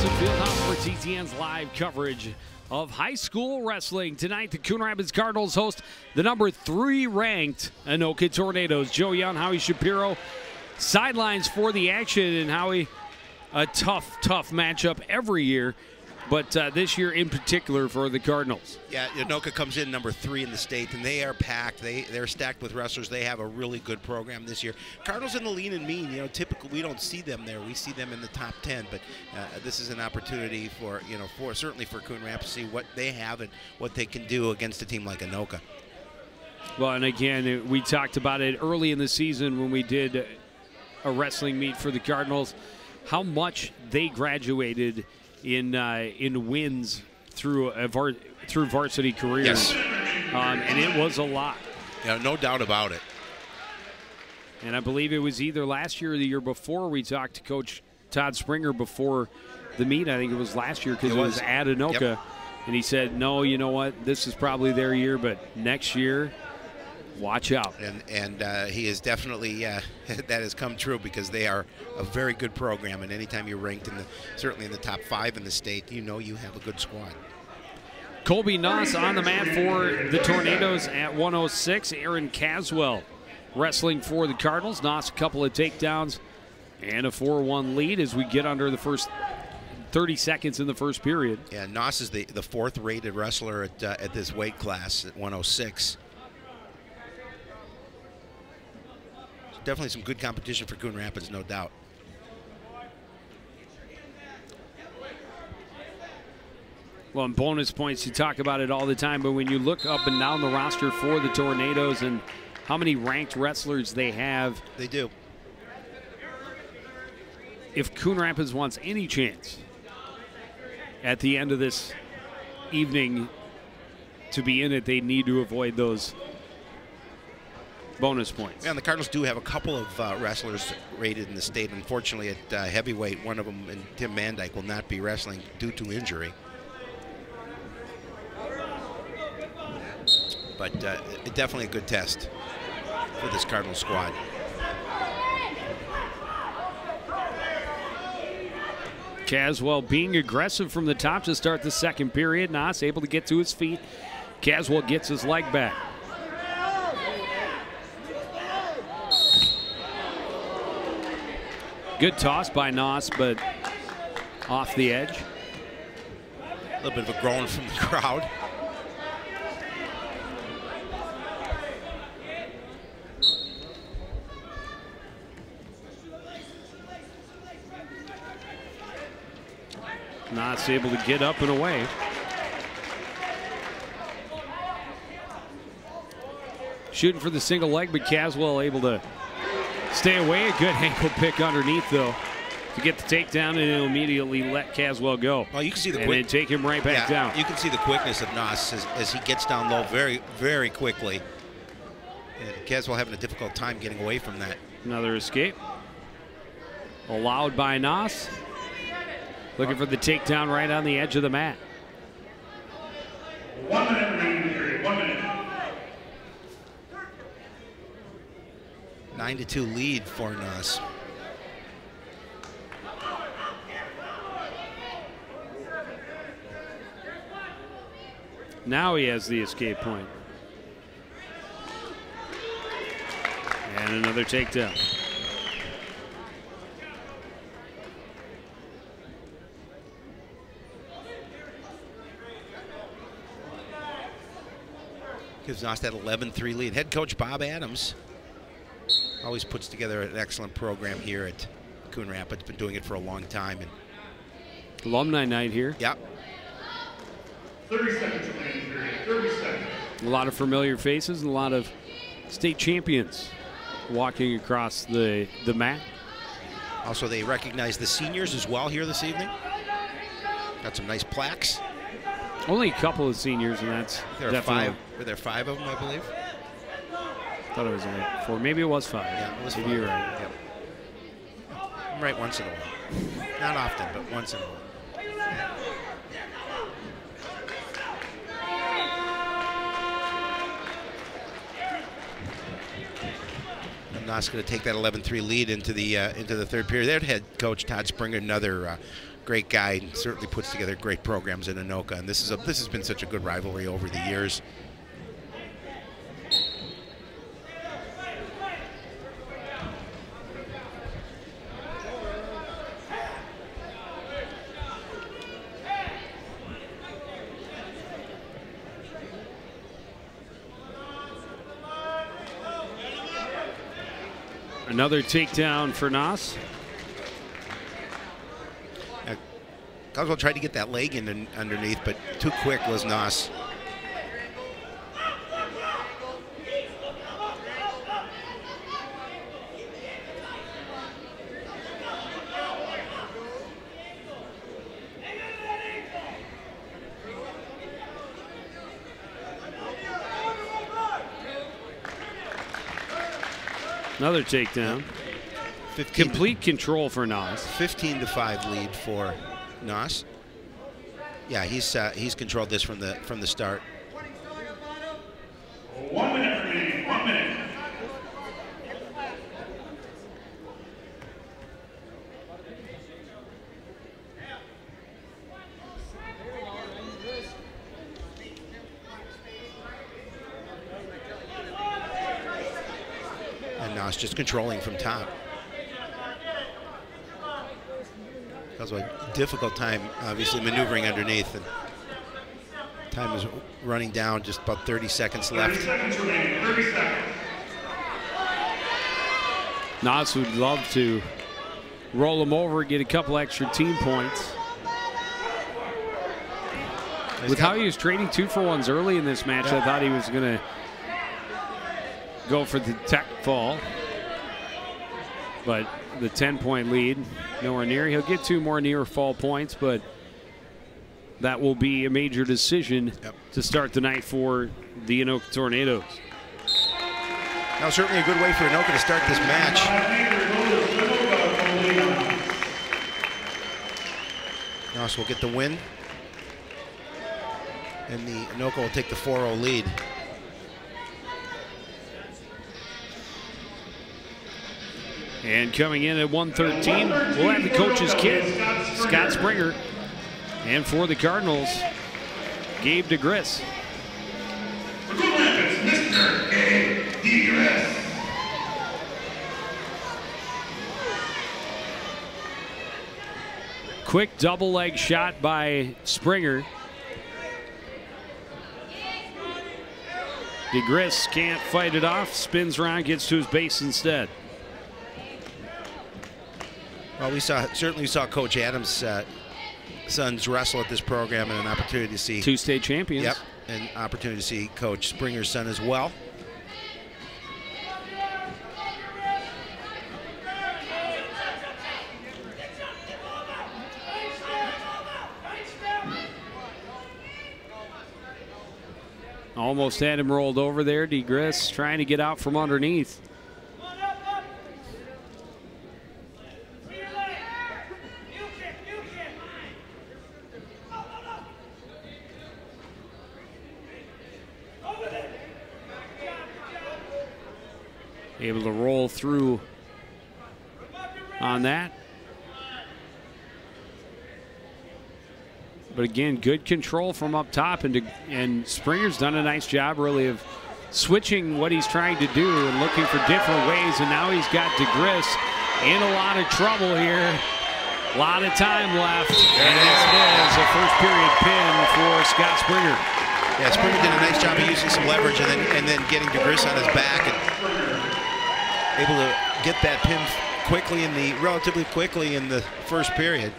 Wilson Fieldhouse for TTN's live coverage of high school wrestling. Tonight, the Coon Rapids Cardinals host the number 3 ranked Anoka Tornadoes. Joe Young, Howie Shapiro, sidelines for the action, and Howie, a tough matchup every year, but this year in particular for the Cardinals. Yeah, Anoka comes in number 3 in the state, and they are packed. They're stacked with wrestlers. They have a really good program this year. Cardinals in the lean and mean, typically we don't see them there. We see them in the top 10, but this is an opportunity for, certainly for Coon Rapids to see what they have and what they can do against a team like Anoka. Well, and again, we talked about it early in the season when we did a wrestling meet for the Cardinals, how much they graduated in wins through varsity careers. Yes. And it was a lot. Yeah, no doubt about it. And I believe it was either last year or the year before we talked to Coach Todd Springer before the meet. I think it was last year because it was at Anoka. Yep. And he said, no, you know what, this is probably their year, but next year, watch out. And he is definitely, that has come true because they are a very good program. And anytime you're ranked certainly in the top 5 in the state, you have a good squad. Colby Njos on the mat for the Tornadoes at 106. Aaron Caswell wrestling for the Cardinals. Njos a couple of takedowns and a 4-1 lead as we get under the first 30 seconds in the first period. Yeah, Njos is the 4th rated wrestler at this weight class at 106. Definitely some good competition for Coon Rapids, no doubt. Well, in bonus points, you talk about it all the time, but when you look up and down the roster for the Tornadoes and how many ranked wrestlers they have. They do. If Coon Rapids wants any chance at the end of this evening to be in it, they need to avoid those bonus points. Yeah, and the Cardinals do have a couple of wrestlers rated in the state. Unfortunately, at heavyweight, one of them, Tim Mandyke, will not be wrestling due to injury. But definitely a good test for this Cardinals squad. Caswell being aggressive from the top to start the second period. Njos able to get to his feet. Caswell gets his leg back. Good toss by Njos, but off the edge. A little bit of a groan from the crowd. Njos able to get up and away. Shooting for the single leg, but Caswell able to stay away. A good ankle pick underneath, though, to get the takedown, and it'll immediately let Caswell go. Well, you can see the and then take him right back down. You can see the quickness of Njos as he gets down low very, very quickly. And Caswell having a difficult time getting away from that. Another escape. Allowed by Njos. Looking for the takedown right on the edge of the mat. 1 minute remaining period. 1 minute. 9-2 lead for Njos. Now he has the escape point. And another takedown. Gives Njos that 11-3 lead. Head coach Bob Adams always puts together an excellent program here at Coon Rapids. Been doing it for a long time. And alumni night here. Yep. 30 seconds remaining period. 30 seconds. A lot of familiar faces and a lot of state champions walking across the mat. Also, they recognize the seniors as well here this evening. Got some nice plaques. Only a couple of seniors, and that's there are 5. Were there 5 of them, I believe? Thought it was only 4. Maybe it was 5. Yeah, it was 5. You're right. Yep. I'm right once in a while. Not often, but once in a while. Njos going to take that 11-3 lead into the third period. Their head coach Todd Springer, another great guy, and certainly puts together great programs in Anoka. And this has been such a good rivalry over the years. Another takedown for Njos. Caswell tried to get that leg in underneath, but too quick was Njos. Another takedown. Complete control for Njos. 15-5 lead for Njos. Yeah, he's controlled this from the start. 1 minute remaining. 1 minute. Njos just controlling from top. That was a difficult time, obviously, maneuvering underneath. And time is running down, just about 30 seconds left. 30 seconds remaining. 30 seconds. Njos would love to roll him over, get a couple extra team points. With how he was trading 2-for-1s early in this match, I thought he was going to go for the tech fall. But the 10-point lead, nowhere near. He'll get 2 more near fall points, but that will be a major decision to start the night for the Anoka Tornadoes. Now, certainly a good way for Anoka to start this match. Njos will get the win, and the Anoka will take the 4-0 lead. And coming in at 113, we'll have the coach's kid, Scott Springer. And for the Cardinals, Gabe DeGris. Mr. Gabe DeGris. Quick double leg shot by Springer. DeGris can't fight it off, spins around, gets to his base instead. Well, we certainly saw Coach Adams' sons wrestle at this program, and an opportunity to see 2 state champions. Yep, an opportunity to see Coach Springer's son as well. Almost had him rolled over there. DeGris trying to get out from underneath. Able to roll through on that. But again, good control from up top, and Springer's done a nice job really of switching what he's trying to do and looking for different ways, and now he's got DeGris in a lot of trouble here. A lot of time left, and there it is, a first period pin for Scott Springer. Yeah, Springer did a nice job of using some leverage and then getting DeGris on his back and able to get that pin relatively quickly in the first period.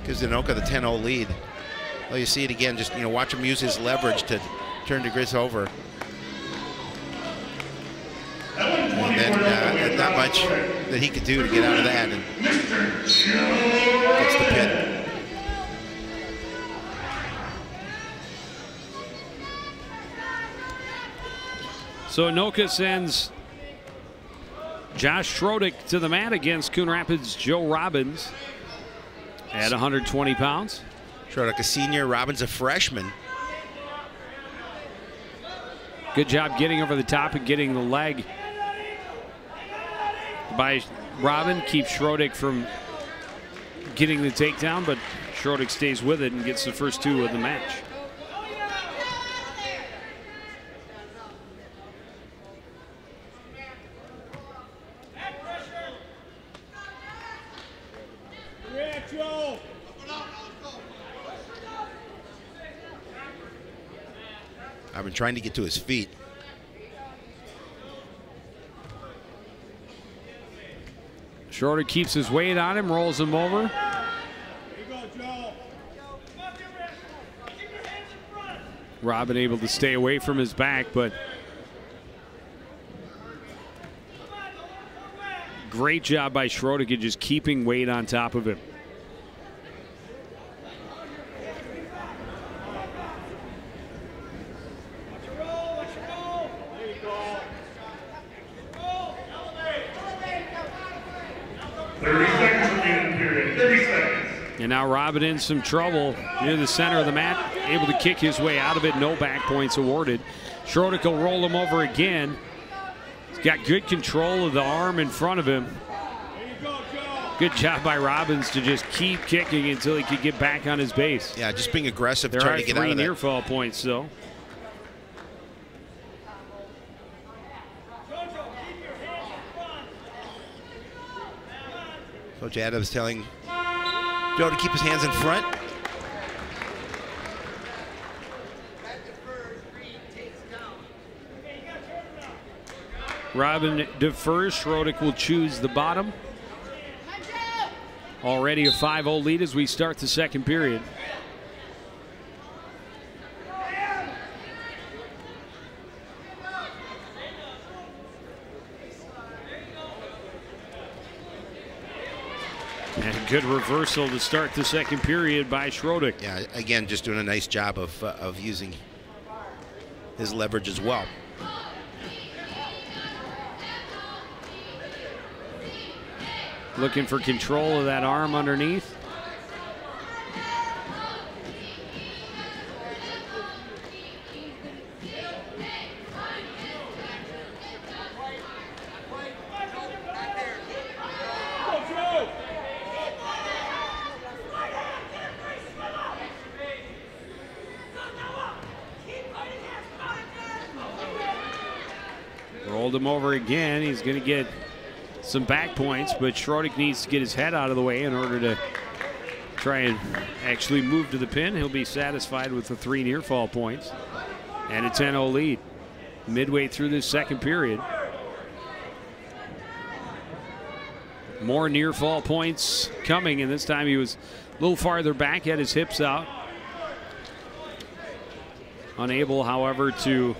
Gives Anoka the 10-0 lead. Well, you see it again, just watch him use his leverage to turn DeGris over. And then not much that he could do to get out of that, and gets the pin. So Anoka sends Josh Schrodick to the mat against Coon Rapids' Joe Robbins at 120 pounds. Schrodick, a senior, Robbins a freshman. Good job getting over the top and getting the leg by Robin. Keeps Schrodick from getting the takedown, but Schroeder stays with it and gets the first 2 of the match. I've been trying to get to his feet. Schroeder keeps his weight on him, rolls him over. Robin able to stay away from his back, but great job by Schroeder just keeping weight on top of him. And now Robin in some trouble near the center of the mat, able to kick his way out of it. No back points awarded. Schroeder will roll him over again. He's got good control of the arm in front of him. Good job by Robbins to just keep kicking until he could get back on his base. Yeah, just being aggressive, there trying to get out of that. There are 3 near fall points, though. Coach Adams telling Joe to keep his hands in front. Robin defers. Schroeder will choose the bottom. Already a 5-0 lead as we start the second period. And good reversal to start the second period by Schroeder. Yeah, again, just doing a nice job of using his leverage as well. Looking for control of that arm underneath. Rolled him over again. He's going to get some back points, but Schroeder needs to get his head out of the way in order to try and actually move to the pin. He'll be satisfied with the 3 near fall points and a 10-0 lead midway through this second period. More near fall points coming, and this time he was a little farther back, had his hips out. Unable, however, to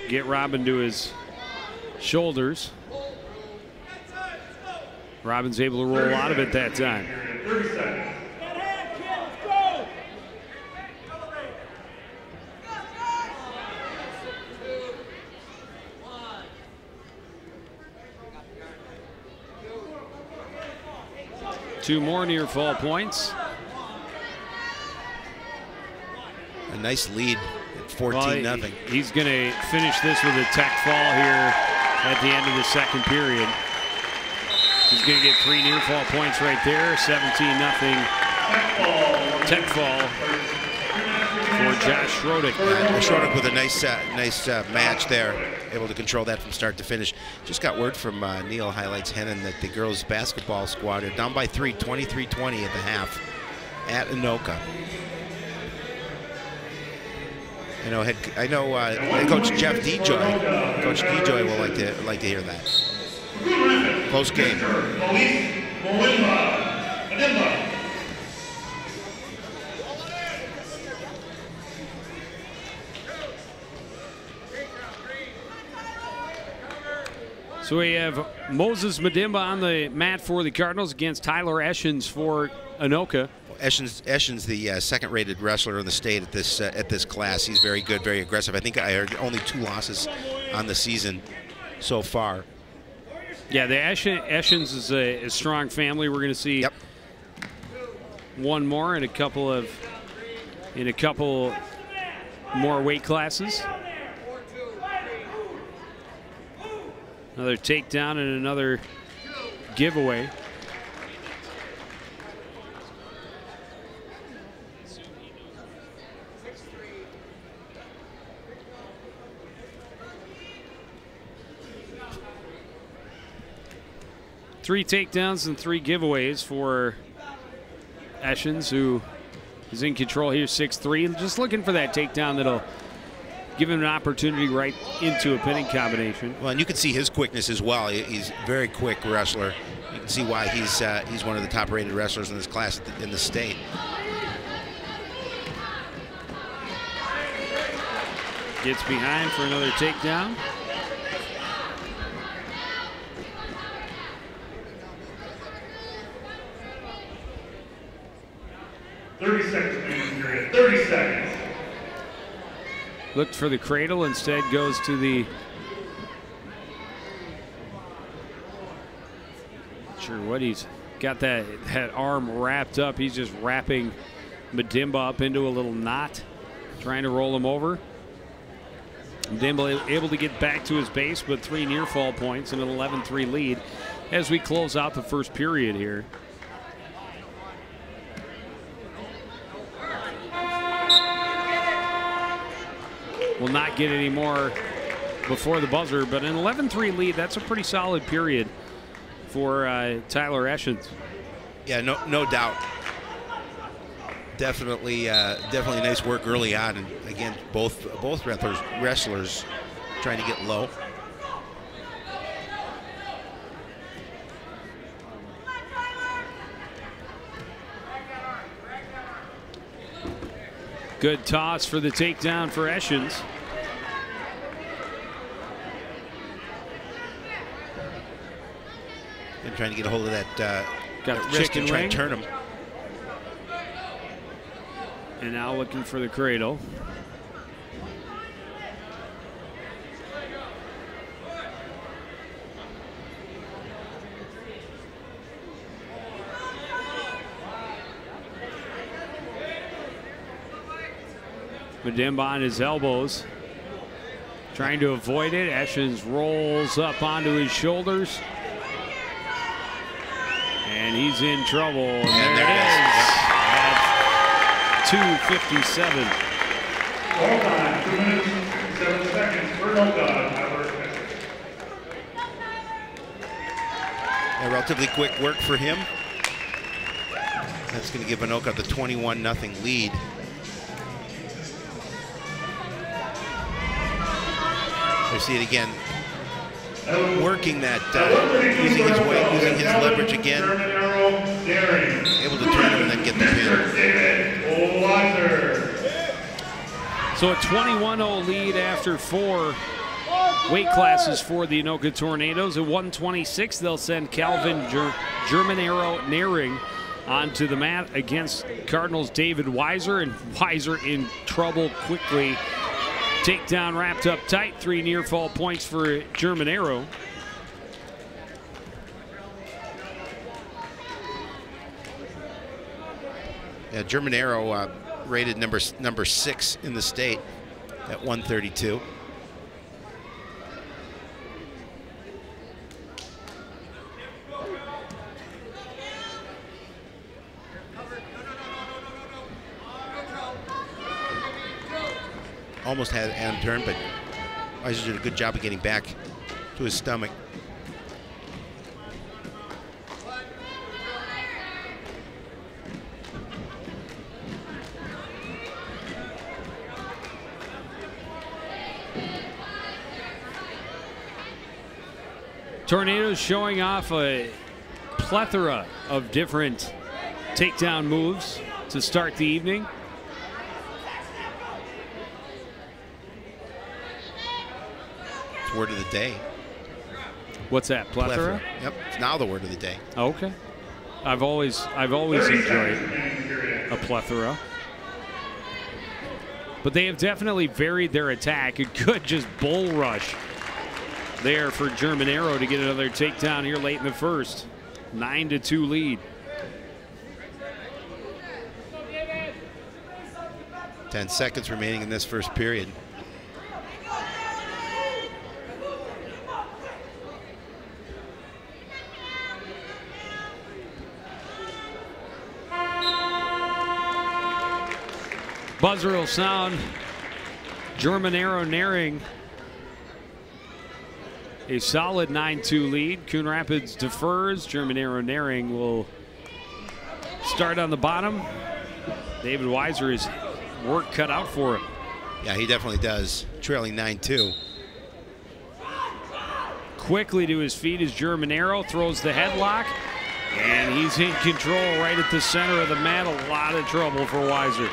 get Robin to his shoulders. Robin's able to roll out of it that time. 30 seconds. Two more near fall points. A nice lead at 14-0. He's going to finish this with a tech fall here at the end of the second period. He's going to get 3 near fall points right there. 17-0 tech fall for Josh Schroeder. Schroeder with a nice match there. Able to control that from start to finish. Just got word from Neil Highlights Hennon that the girls basketball squad are down by 3, 23-20 at the half at Anoka. I know Coach Jeff DeJoy. Coach DeJoy will like to hear that. Close game. So we have Moses Madimba on the mat for the Cardinals against Tyler Eschens for Anoka. Eschens, the second-rated wrestler in the state at this class. He's very good, very aggressive. I think I heard only 2 losses on the season so far. Yeah, the Eschens is a strong family. We're going to see one more in a couple more weight classes. Another takedown and another giveaway. 3 takedowns and 3 giveaways for Eschens, who is in control here, 6'3", and just looking for that takedown that'll give him an opportunity right into a pinning combination. Well, and you can see his quickness as well. He's a very quick wrestler. You can see why he's one of the top-rated wrestlers in this class in the state. Gets behind for another takedown. Period. 30 seconds. Looked for the cradle, instead goes to the... Not sure what he's got that arm wrapped up. He's just wrapping Madimba up into a little knot, trying to roll him over. Madimba able to get back to his base with 3 near fall points and an 11-3 lead as we close out the first period here. Will not get any more before the buzzer, but an 11-3 lead, that's a pretty solid period for Tyler Eschens. Yeah, no doubt. Definitely nice work early on, and again, both wrestlers trying to get low. Good toss for the takedown for Eschens. And trying to get a hold of that, got that the wrist chicken and try wing. to turn him. And now looking for the cradle. Madimba on his elbows, trying to avoid it. Eschens rolls up onto his shoulders, and he's in trouble. And there it is at 2:57. All time, 2 minutes, 7 seconds for Anoka. Relatively quick work for him. That's going to give Anoka the 21-0 lead. We see it again. Working that, using his weight, using his leverage again. Able to turn him and then get the pin. So a 21-0 lead after 4 weight classes for the Anoka Tornadoes. At 126, they'll send Calvin Germanero Naring onto the mat against Cardinals' David Weiser, and Weiser in trouble quickly. Takedown wrapped up tight. 3 near fall points for Germanero. Yeah, Germanero rated number 6 in the state at 132. Almost had him turn, but Weiser did a good job of getting back to his stomach. Tornadoes showing off a plethora of different takedown moves to start the evening. It's word of the day. What's that? Plethora? Yep, it's now the word of the day. Okay. I've always enjoyed a plethora. But they have definitely varied their attack. A good just bull rush there for Germanero to get another takedown here late in the first. 9-2 lead. 10 seconds remaining in this first period. Buzzer will sound. Germanero Naring a solid 9-2 lead. Coon Rapids defers. Germanero Naring will start on the bottom. David Weiser is work cut out for him. Yeah, he definitely does. Trailing 9-2. Quickly to his feet is Germanero, throws the headlock, and he's in control right at the center of the mat. A lot of trouble for Weiser.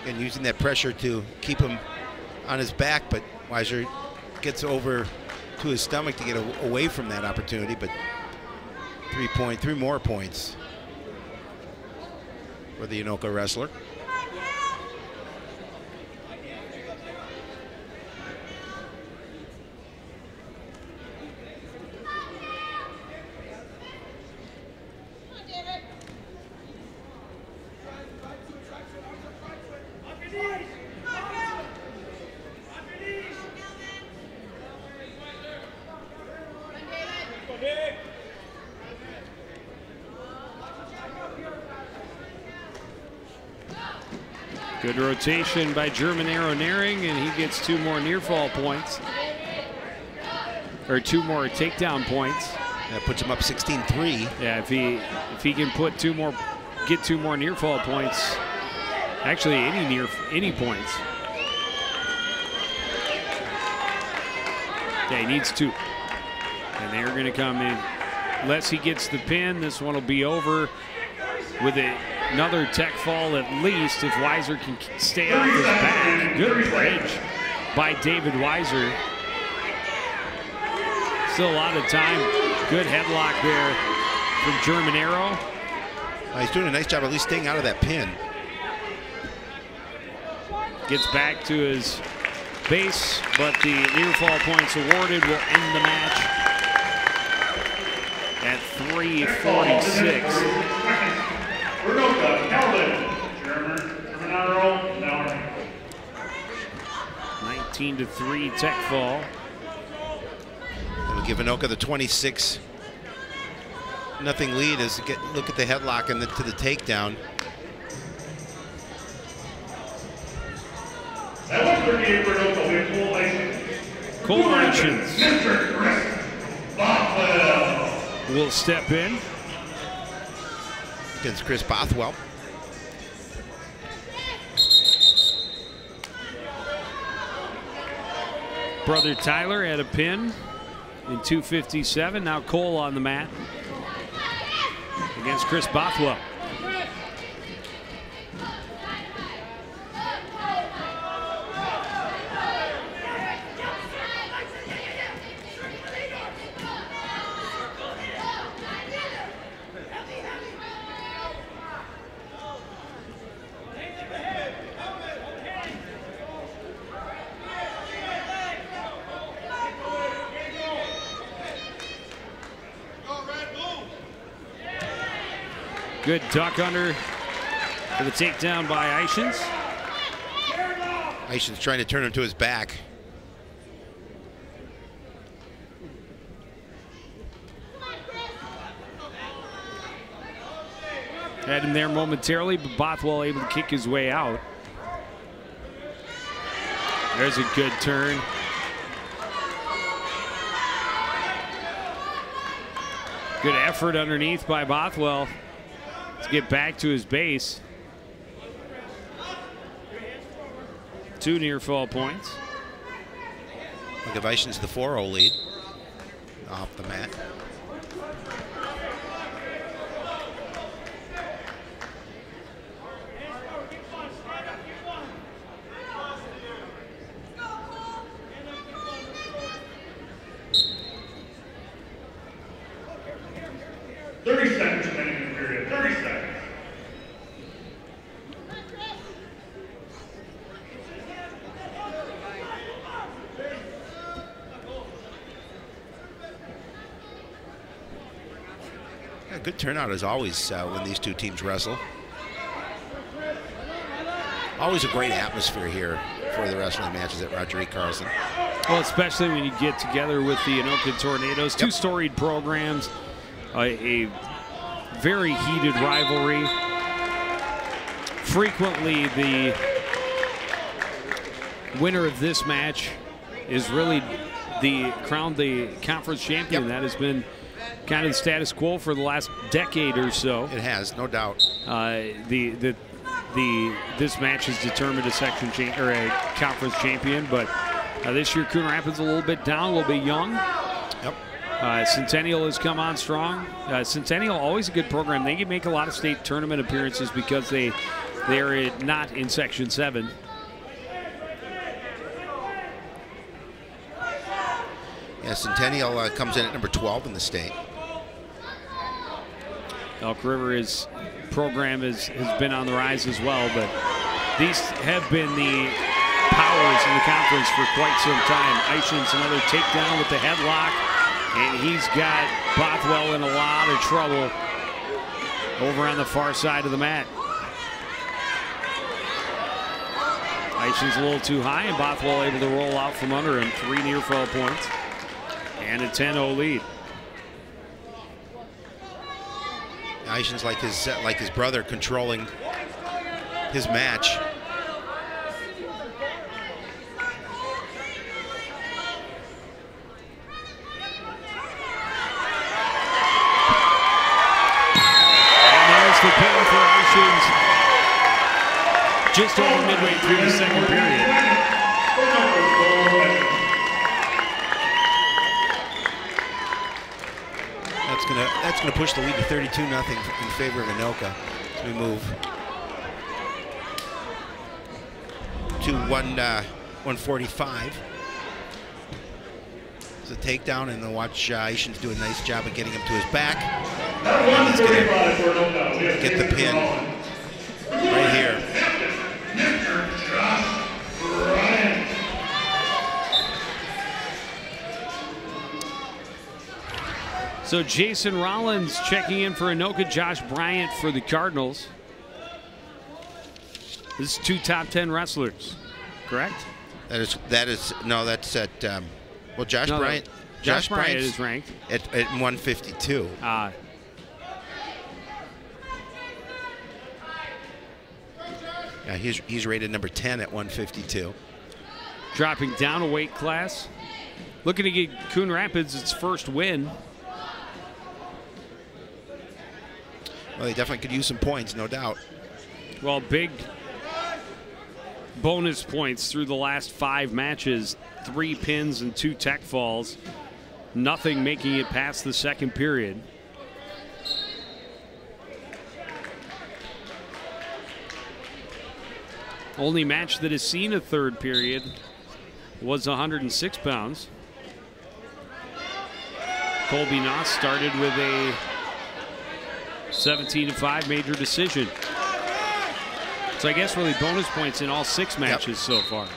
And using that pressure to keep him on his back, but Weiser gets over to his stomach to get away from that opportunity, but 3 more points for the Anoka wrestler. Good rotation by Germanero Naring, and he gets 2 more near fall points. Or 2 more takedown points. That puts him up 16-3. Yeah, if he can put 2 more, get 2 more near fall points. Actually, any points. Yeah, he needs 2. And they're going to come in. Unless he gets the pin, this one will be over with another tech fall at least if Weiser can stay off his back. Good bridge by David Weiser. Still a lot of time. Good headlock there from Germanero. He's doing a nice job at least staying out of that pin. Gets back to his base, but the near fall points awarded will end the match at 3:46. 19-3 tech fall. It'll give Anoka the 26-0 lead as you look at the headlock and to the takedown. Coalitions will step in against Chris Bothwell. Brother Tyler had a pin in 257. Now Cole on the mat against Chris Bothwell. Good duck under for the takedown by Eichens. Eichens trying to turn him to his back. Had him there momentarily, but Bothwell able to kick his way out. There's a good turn. Good effort underneath by Bothwell to get back to his base. 2 near fall points. Look at Eichens the 4-0 lead off the mat. Good turnout as always when these two teams wrestle. Always a great atmosphere here for the wrestling matches at Roger E. Carlson. Well, especially when you get together with the Anoka Tornadoes. Two storied programs, a very heated rivalry. Frequently the winner of this match is really crowned the conference champion. Yep. That has been kind of the status quo for the last decade or so. It has, no doubt. This match has determined a section or a conference champion, but this year Coon Rapids a little bit down, a little bit young. Yep. Centennial has come on strong. Centennial, always a good program. They can make a lot of state tournament appearances because they are not in Section 7. Yeah, Centennial comes in at number 12 in the state. Elk River program has been on the rise as well, but these have been the powers in the conference for quite some time. Eichen's another takedown with the headlock, and he's got Bothwell in a lot of trouble over on the far side of the mat. Eichen's a little too high, and Bothwell able to roll out from under him. 3 near fall points and a 10-0 lead. Eichen's like his brother, controlling his match. And there's the pin for Eichen's just over midway through the second period. That's gonna push the lead to 32-0 in favor of Anoka as we move to 145. It's a takedown, and then watch Eichen's do a nice job of getting him to his back. And he's gonna get the pin right here. So Jason Rollins checking in for Anoka, Josh Bryant for the Cardinals. This is 2 top 10 wrestlers, correct? That's at well, Josh Bryant. Josh Bryant is ranked at 152. Yeah, he's rated number 10 at 152. Dropping down a weight class, looking to get Coon Rapids its first win. Well, they definitely could use some points, no doubt. Well, big bonus points through the last 5 matches. 3 pins and 2 tech falls. Nothing making it past the second period. Only match that has seen a third period was 106 pounds. Colby Njos started with a 17-5 major decision. So I guess really bonus points in all 6 matches so far.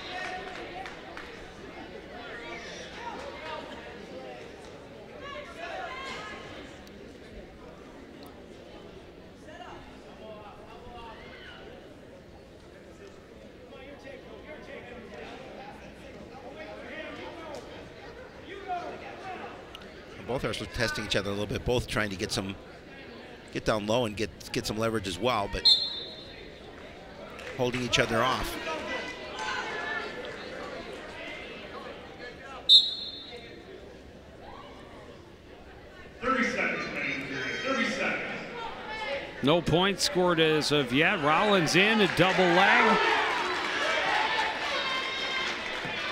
Both are testing each other a little bit, both trying to get down low and get some leverage as well, but holding each other off. No points scored as of yet. Rollins in a double leg.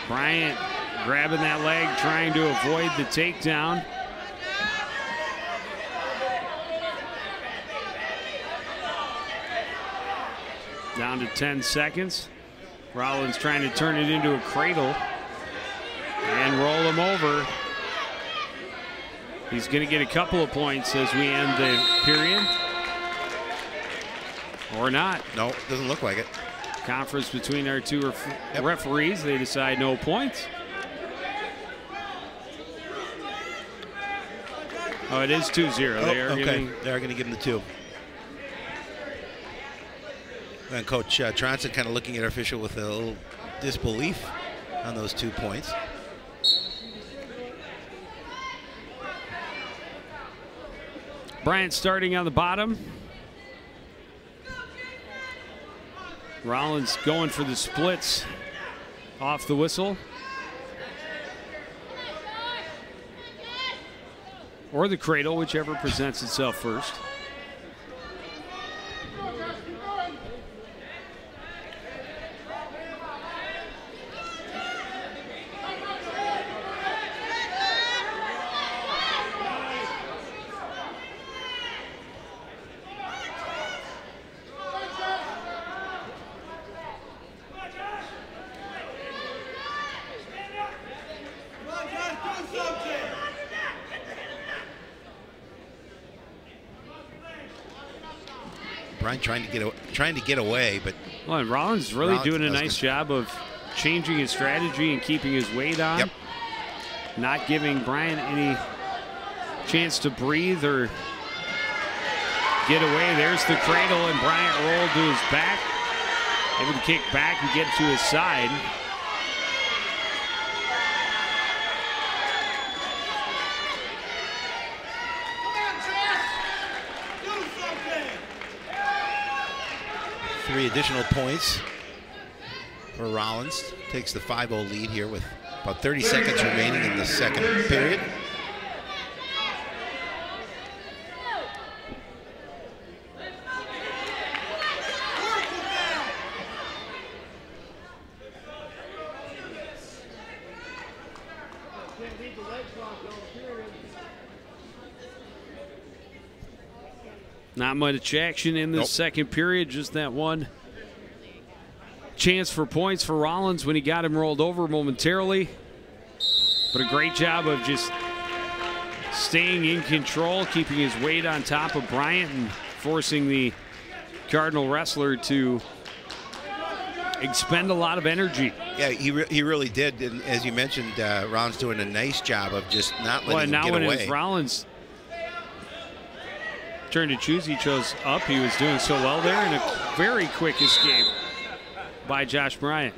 Bryant grabbing that leg, trying to avoid the takedown. Down to 10 seconds. Rollins trying to turn it into a cradle and roll him over. He's going to get a couple of points as we end the period. Or not. No, doesn't look like it. Conference between our 2 referees. They decide no points. Oh, it is 2-0. They are going to give him the 2. And Coach Tronson kind of looking at our official with a little disbelief on those 2 points. Bryant starting on the bottom. Rollins going for the splits off the whistle. Or the cradle, whichever presents itself first. Brian trying to get away, but well, and Rollins really Rollins doing a nice job of changing his strategy and keeping his weight on. Yep. Not giving Brian any chance to breathe or get away. There's the cradle, and Bryant rolled to his back. Able to kick back and get to his side. Three additional points for Rollins. Takes the 5-0 lead here with about 30 seconds remaining in the second period. Not much action in the second period, just that one chance for points for Rollins when he got him rolled over momentarily. But a great job of just staying in control, keeping his weight on top of Bryant and forcing the Cardinal wrestler to expend a lot of energy. Yeah, he really did. And as you mentioned, Rollins doing a nice job of just not letting him get away. Now when it was Rollins' turn to choose, he chose up. He was doing so well there, and a very quick escape by Josh Bryant.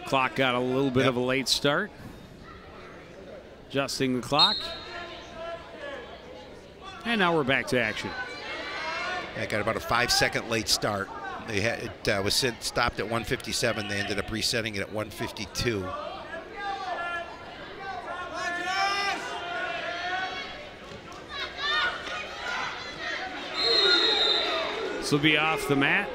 Clock got a little bit of a late start. Adjusting the clock. And now we're back to action. Yeah, got about a 5-second late start. They had it was stopped at 1:57. They ended up resetting it at 1:52. This will be off the mat.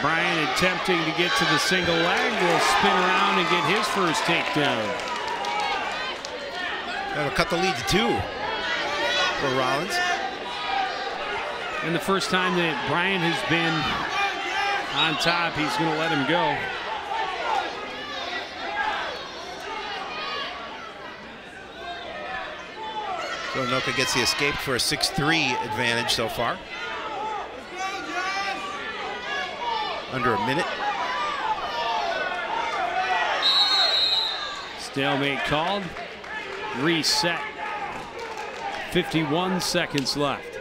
Brian attempting to get to the single leg, will spin around and get his first takedown. That'll cut the lead to 2 for Rollins. And the first time that Brian has been on top, he's going to let him go. So Anoka gets the escape for a 6-3 advantage so far. Under a minute. Stalemate called. Reset. 51 seconds left.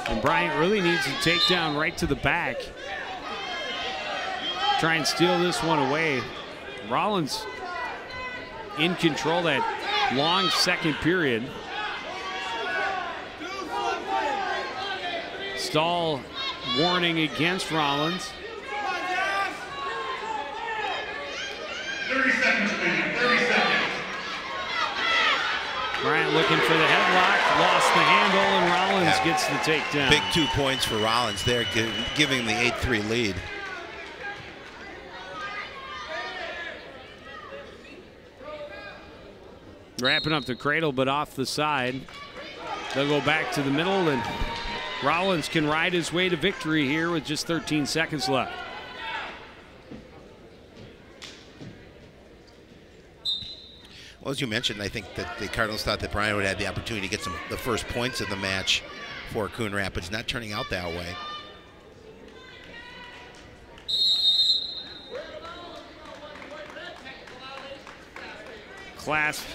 And Bryant really needs to take down right to the back. Try and steal this one away. Rollins in control that long second period. Stall warning against Rollins. 30 seconds, please. 30 seconds. Bryant looking for the headlock, lost the handle, and Rollins gets the takedown. Big 2 points for Rollins there, giving the 8-3 lead. Wrapping up the cradle, but off the side. They'll go back to the middle, and Rollins can ride his way to victory here with just 13 seconds left. Well, as you mentioned, I think that the Cardinals thought that Bryant would have the opportunity to get the first points of the match for Coon Rapids. Not turning out that way. clasp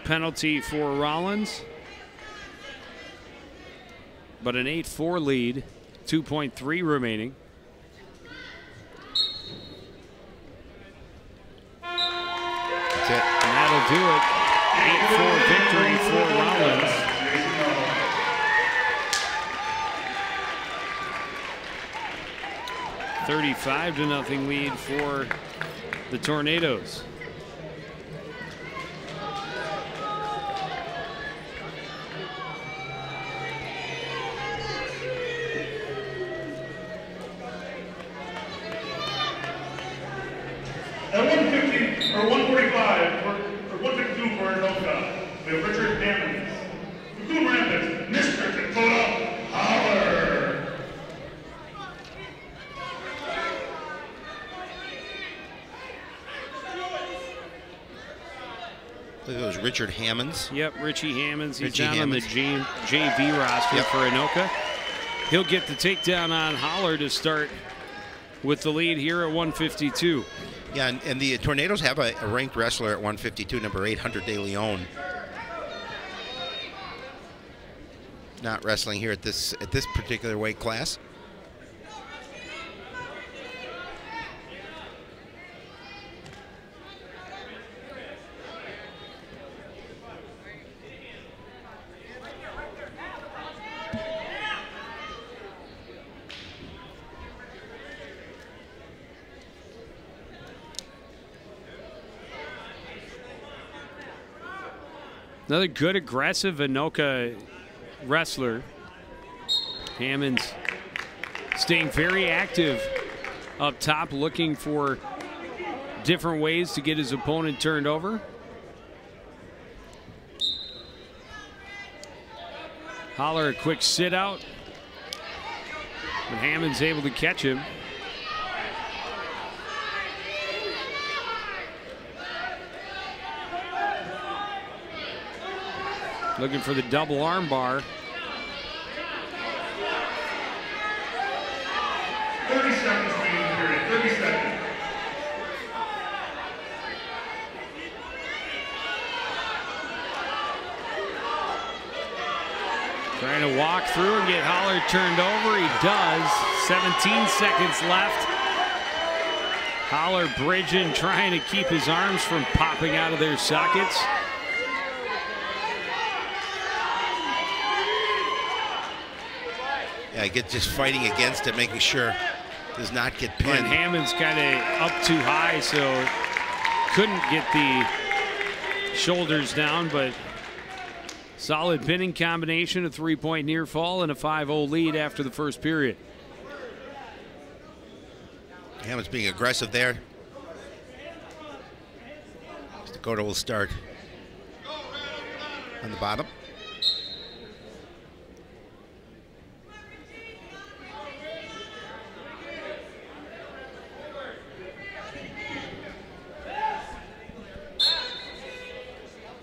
penalty for Rollins. But an 8-4 lead, 2.3 remaining. That's it. And that'll do it. 8-4 victory for Rollins. 35-0 lead for the Tornadoes. At 150 or 145 or 152 for Anoka, we have Richard Hammonds. The Coon Rapids, Mr. Dakota Holler. Look at those Richard Hammonds. Yep, Richie Hammonds. He's Richie down Hammonds. on the JV roster for Anoka. He'll get the takedown on Holler to start with the lead here at 152. Yeah, and the Tornadoes have a ranked wrestler at 152, number 800 De Leon. Not wrestling here at this particular weight class. Another good, aggressive Anoka wrestler. Hammonds staying very active up top, looking for different ways to get his opponent turned over. Holler a quick sit out, but Hammonds able to catch him. Looking for the double arm bar. 30 seconds remaining period. 30 seconds. Trying to walk through and get Holler turned over. He does. 17 seconds left. Holler bridging, trying to keep his arms from popping out of their sockets. Yeah, just fighting against it, making sure does not get pinned. And Hammond's kind of up too high, so couldn't get the shoulders down, but solid pinning combination, a 3-point near fall, and a 5-0 lead after the first period. Hammond's being aggressive there. Dakota will start on the bottom.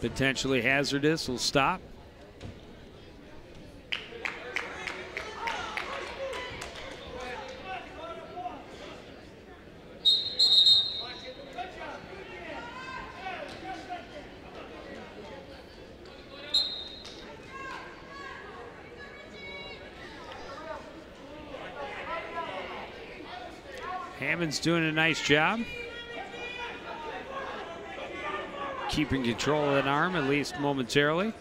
Potentially hazardous, will stop. Hammond's doing a nice job keeping control of that arm, at least momentarily.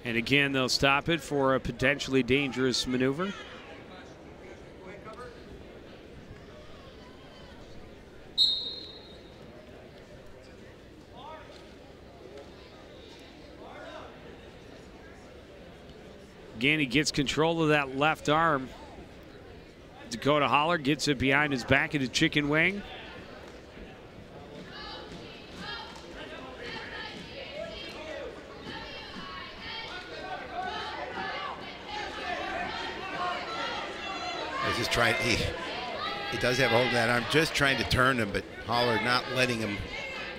And again, they'll stop it for a potentially dangerous maneuver. Again, he gets control of that left arm. Dakota Holler gets it behind his back into chicken wing. He's just trying. He does have a hold of that arm, just trying to turn him, but Holler not letting him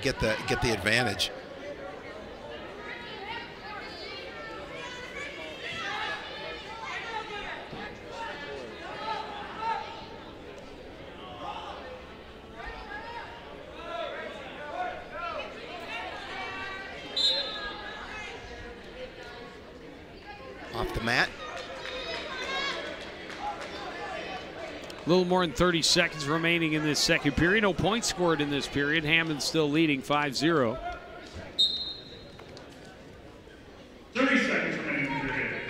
get the advantage. the mat. A little more than 30 seconds remaining in this second period. No points scored in this period. Hammonds still leading 5-0. 30 seconds remaining in the period.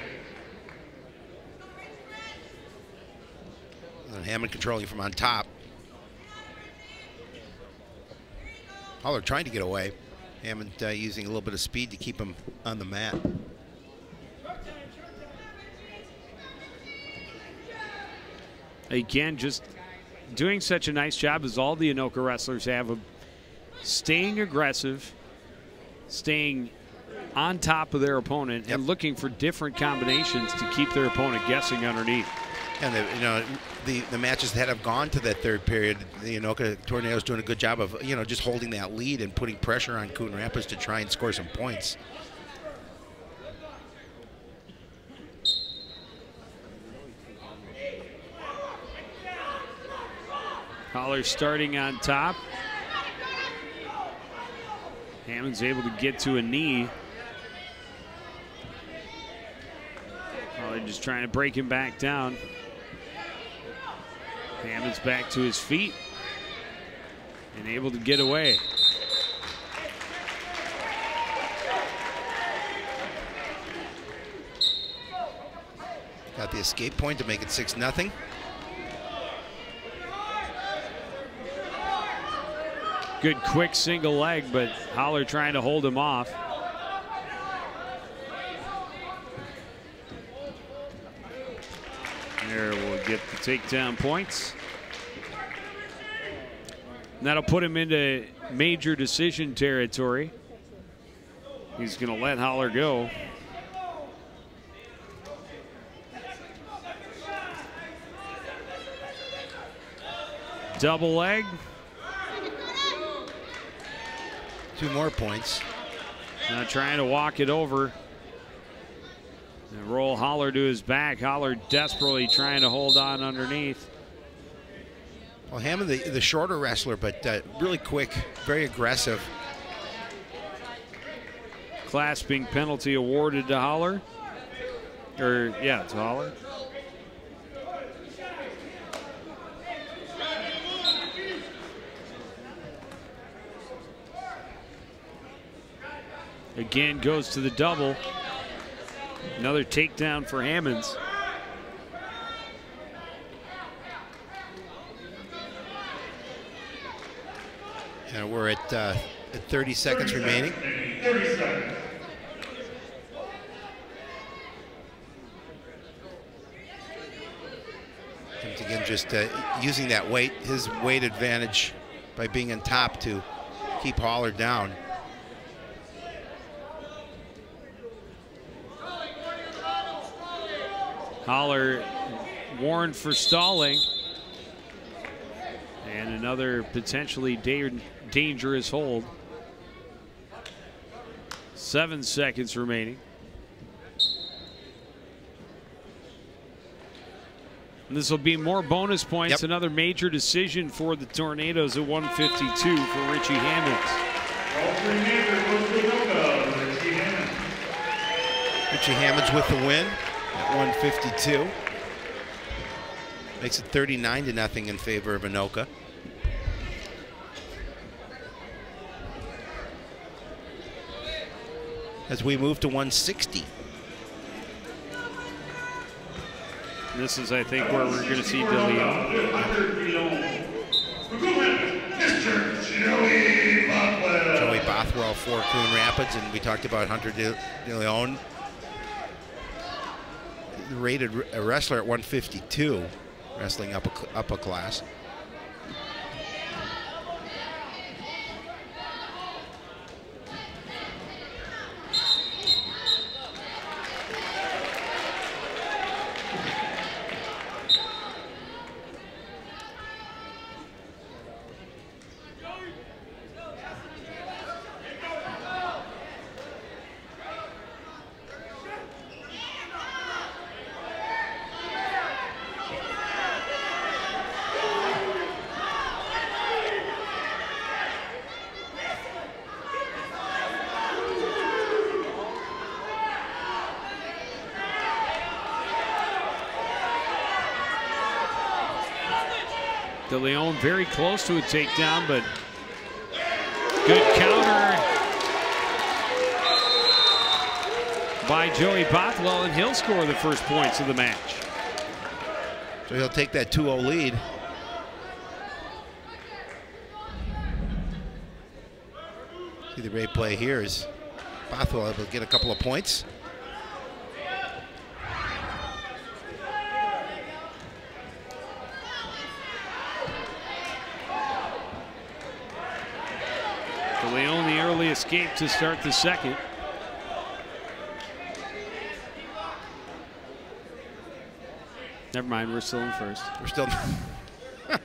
Hammond controlling from on top. Holler trying to get away. Hammond using a little bit of speed to keep him on the mat. Again, just doing such a nice job as all the Anoka wrestlers have of staying aggressive, staying on top of their opponent, and looking for different combinations to keep their opponent guessing underneath. And the matches that have gone to that third period, the Anoka Tornadoes doing a good job of just holding that lead and putting pressure on Coon Rapids to try and score some points. Holler starting on top. Hammond's able to get to a knee. Holler just trying to break him back down. Hammond's back to his feet and able to get away. Got the escape point to make it 6-0. Good quick single leg, but Holler trying to hold him off. There we'll get the takedown points. And that'll put him into major decision territory. He's going to let Holler go. Double leg. 2 more points. Now trying to walk it over. And roll Holler to his back. Holler desperately trying to hold on underneath. Well, Hammond, the shorter wrestler, but really quick, very aggressive. Clasping penalty awarded to Holler. Yeah, it's Holler. Again, goes to the double. Another takedown for Hammonds. And we're at 30 seconds remaining. 30 seconds. And again, just using that weight, his weight advantage by being on top to keep Holler down. Holler warned for stalling. And another potentially dangerous hold. 7 seconds remaining. And this will be more bonus points. Yep. Another major decision for the Tornadoes at 152 for Richie Hammonds. Richie Hammonds with the win at 152. Makes it 39-0 in favor of Anoka. As we move to 160. This is, I think, where we're going to see De Leon. Joey Bothwell for Coon Rapids, and we talked about Hunter De Leon. Rated a wrestler at 152, wrestling up a class. De Leon very close to a takedown, but good counter by Joey Bothwell, and he'll score the first points of the match. So he'll take that 2-0 lead. See the great play here is Bothwell able to get a couple of points. De Leon the early escape to start the second. Never mind, we're still in first. We're still. I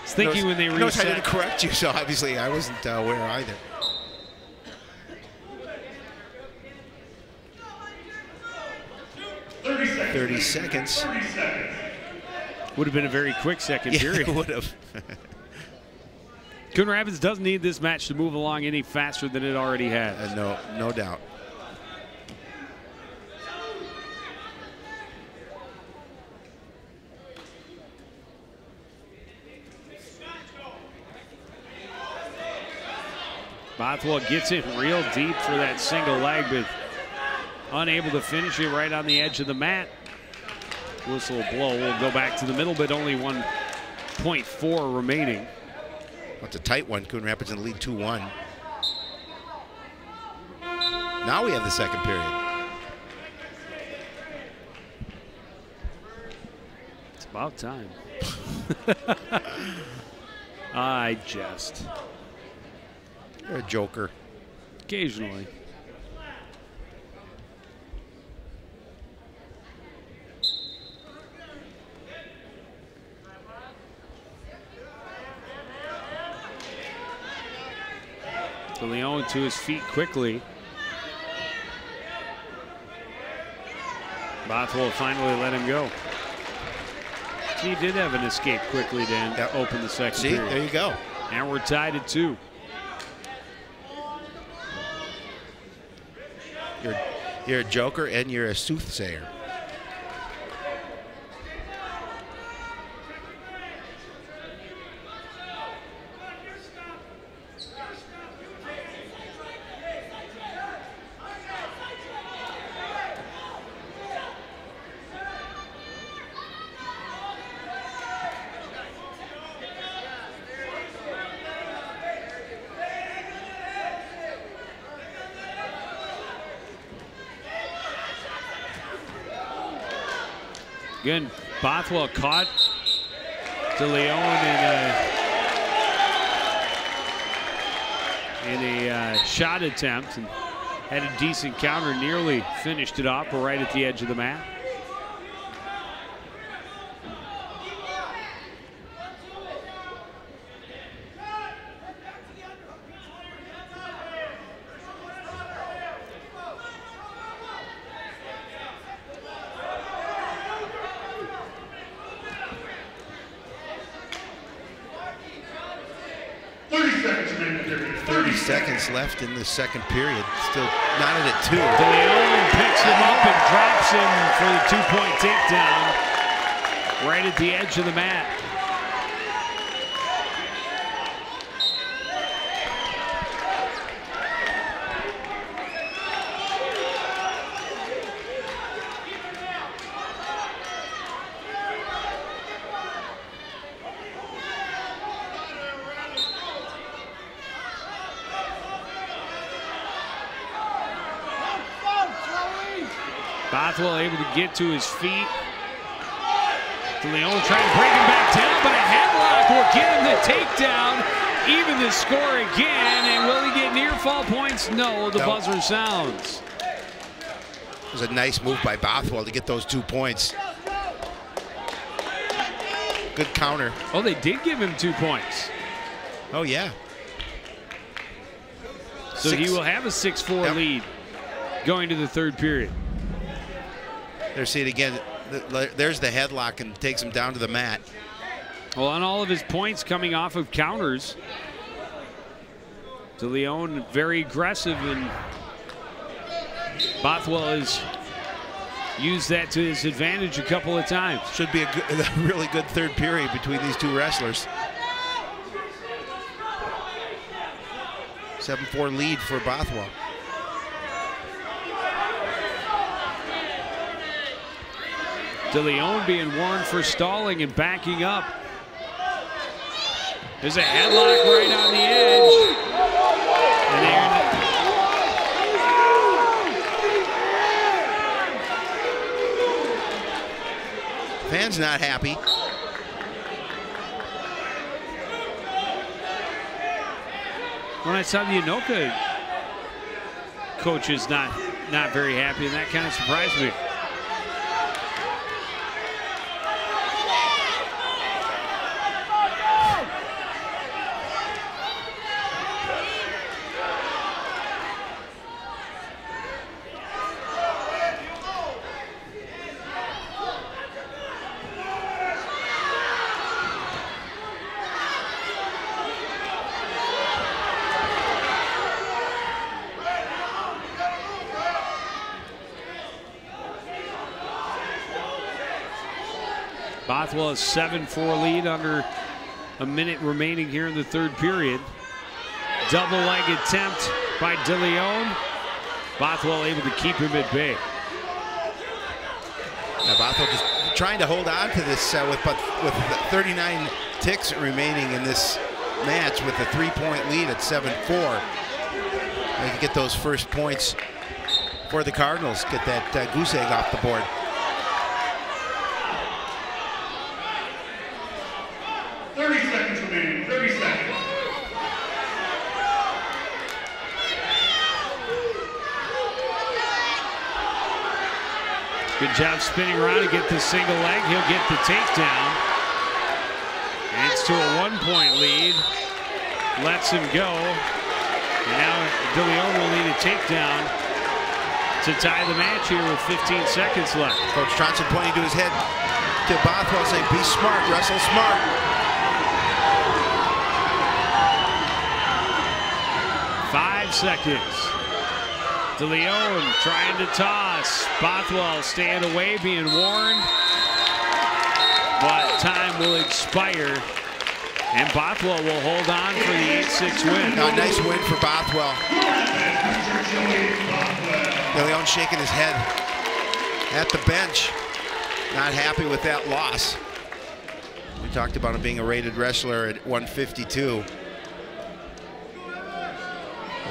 was thinking when they reset. Notice I didn't correct you, so obviously I wasn't aware either. Thirty seconds. Would have been a very quick second period. It would have. Coon Rapids doesn't need this match to move along any faster than it already has. No doubt. Bothwell gets it real deep for that single leg, but unable to finish it right on the edge of the mat. Whistle will blow. We'll go back to the middle, but only 1.4 remaining. It's a tight one. Coon Rapids in the lead 2-1. Now we have the second period. It's about time. I jest. You're a joker. Occasionally. De Leon to his feet quickly. Bothwell finally let him go. He did have an escape quickly to open the second period. There you go. And we're tied at 2. You're a joker and you're a soothsayer. Again, Bothwell caught De Leon in a shot attempt and had a decent counter, nearly finished it off, but right at the edge of the mat. Seconds left in the second period. Still knotted at 2. De Leon picks him up and drops him for the 2-point takedown right at the edge of the mat. Bothwell able to get to his feet. De Leon trying to break him back down, but a headlock will get him the takedown. Even the score again, and will he get near fall points? No, the buzzer sounds. It was a nice move by Bothwell to get those 2 points. Good counter. Oh, they did give him 2 points. Oh, yeah. So he will have a 6-4 lead going to the third period. There, see it again. There's the headlock and takes him down to the mat. Well, on all of his points coming off of counters. De Leon very aggressive, and Bothwell is used that to his advantage a couple of times. Should be a really good third period between these two wrestlers. 7-4 lead for Bothwell. DeLeon being warned for stalling and backing up. There's a headlock right on the edge. And fans not happy. When I saw the Anoka coaches not very happy, and that kind of surprised me. Bothwell has 7-4 lead under a minute remaining here in the third period. Double leg attempt by DeLeon. Bothwell able to keep him at bay. Now Bothwell just trying to hold on to this with 39 ticks remaining in this match with a 3-point lead at 7-4. They can get those first points for the Cardinals, get that goose egg off the board. Good job spinning around to get the single leg. He'll get the takedown. And it's to a 1-point lead. Lets him go. And now DeLeon will need a takedown to tie the match here with 15 seconds left. Coach Johnson pointing to his head to Bothwell saying, be smart, wrestle smart. Five seconds. DeLeon trying to toss. Bothwell staying away, being warned. But time will expire. And Bothwell will hold on for the 8-6 win. No, nice win for Bothwell. DeLeon shaking his head at the bench. Not happy with that loss. We talked about him being a rated wrestler at 152.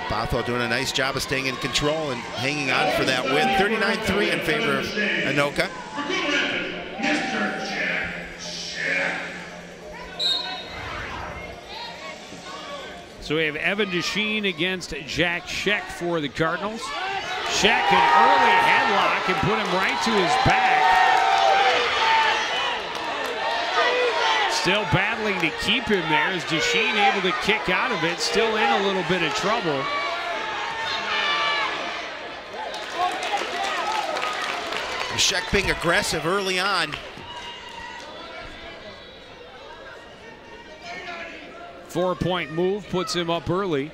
Bothwell doing a nice job of staying in control and hanging on for that win. 39-3 in favor of Anoka. So we have Evan Desheen against Jack Scheck for the Cardinals. Scheck an early headlock and put him right to his back. Still battling to keep him there as Desheen able to kick out of it. Still in a little bit of trouble. Scheck being aggressive early on. Four-point move puts him up early.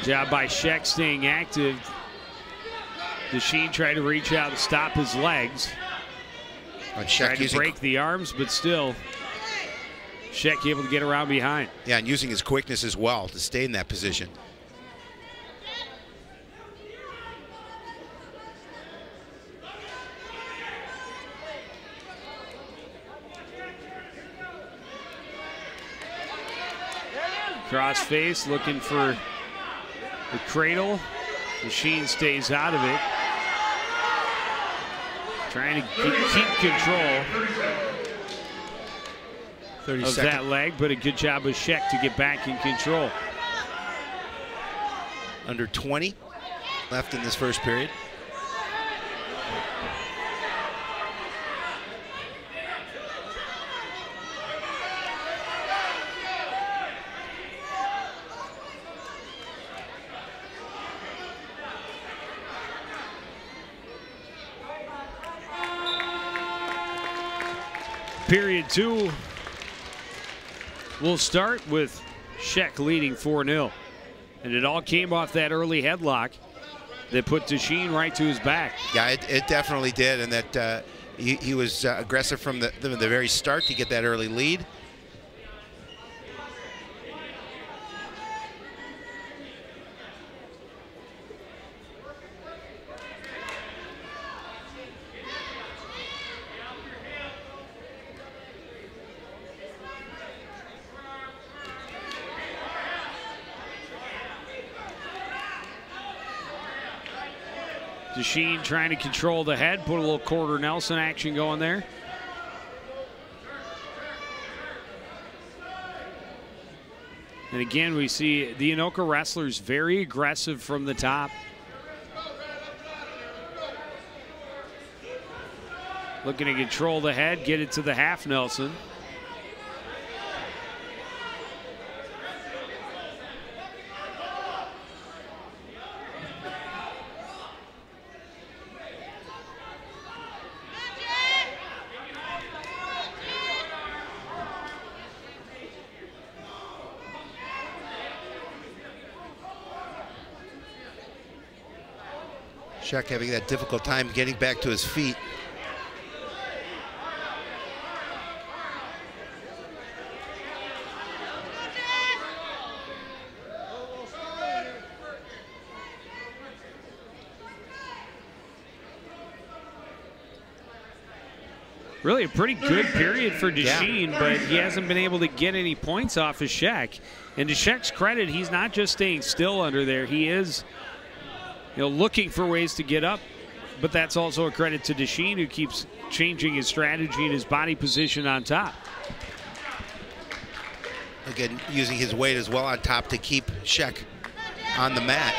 Job by Scheck staying active. Desheen tried to reach out and stop his legs. Tried to break the arms, but still, Scheck able to get around behind. Yeah, and using his quickness as well to stay in that position. Cross face looking for the cradle. Desheen stays out of it. Trying to keep control of that leg, but a good job of Scheck to get back in control. Under 20 left in this first period. Period 2 will start with Sheck leading 4-0. And it all came off that early headlock that put Desheen right to his back. Yeah, it definitely did, and that he was aggressive from the very start to get that early lead. Desheen trying to control the head, put a little quarter Nelson action going there. And again, we see the Anoka wrestlers very aggressive from the top. Looking to control the head, get it to the half Nelson. Sheck having that difficult time getting back to his feet. Really a pretty good period for Desheen, but he hasn't been able to get any points off of Sheck. And to Sheck's credit, he's not just staying still under there. He is, looking for ways to get up, but that's also a credit to Desheen, who keeps changing his strategy and his body position on top. Again, using his weight as well on top to keep Sheck on the mat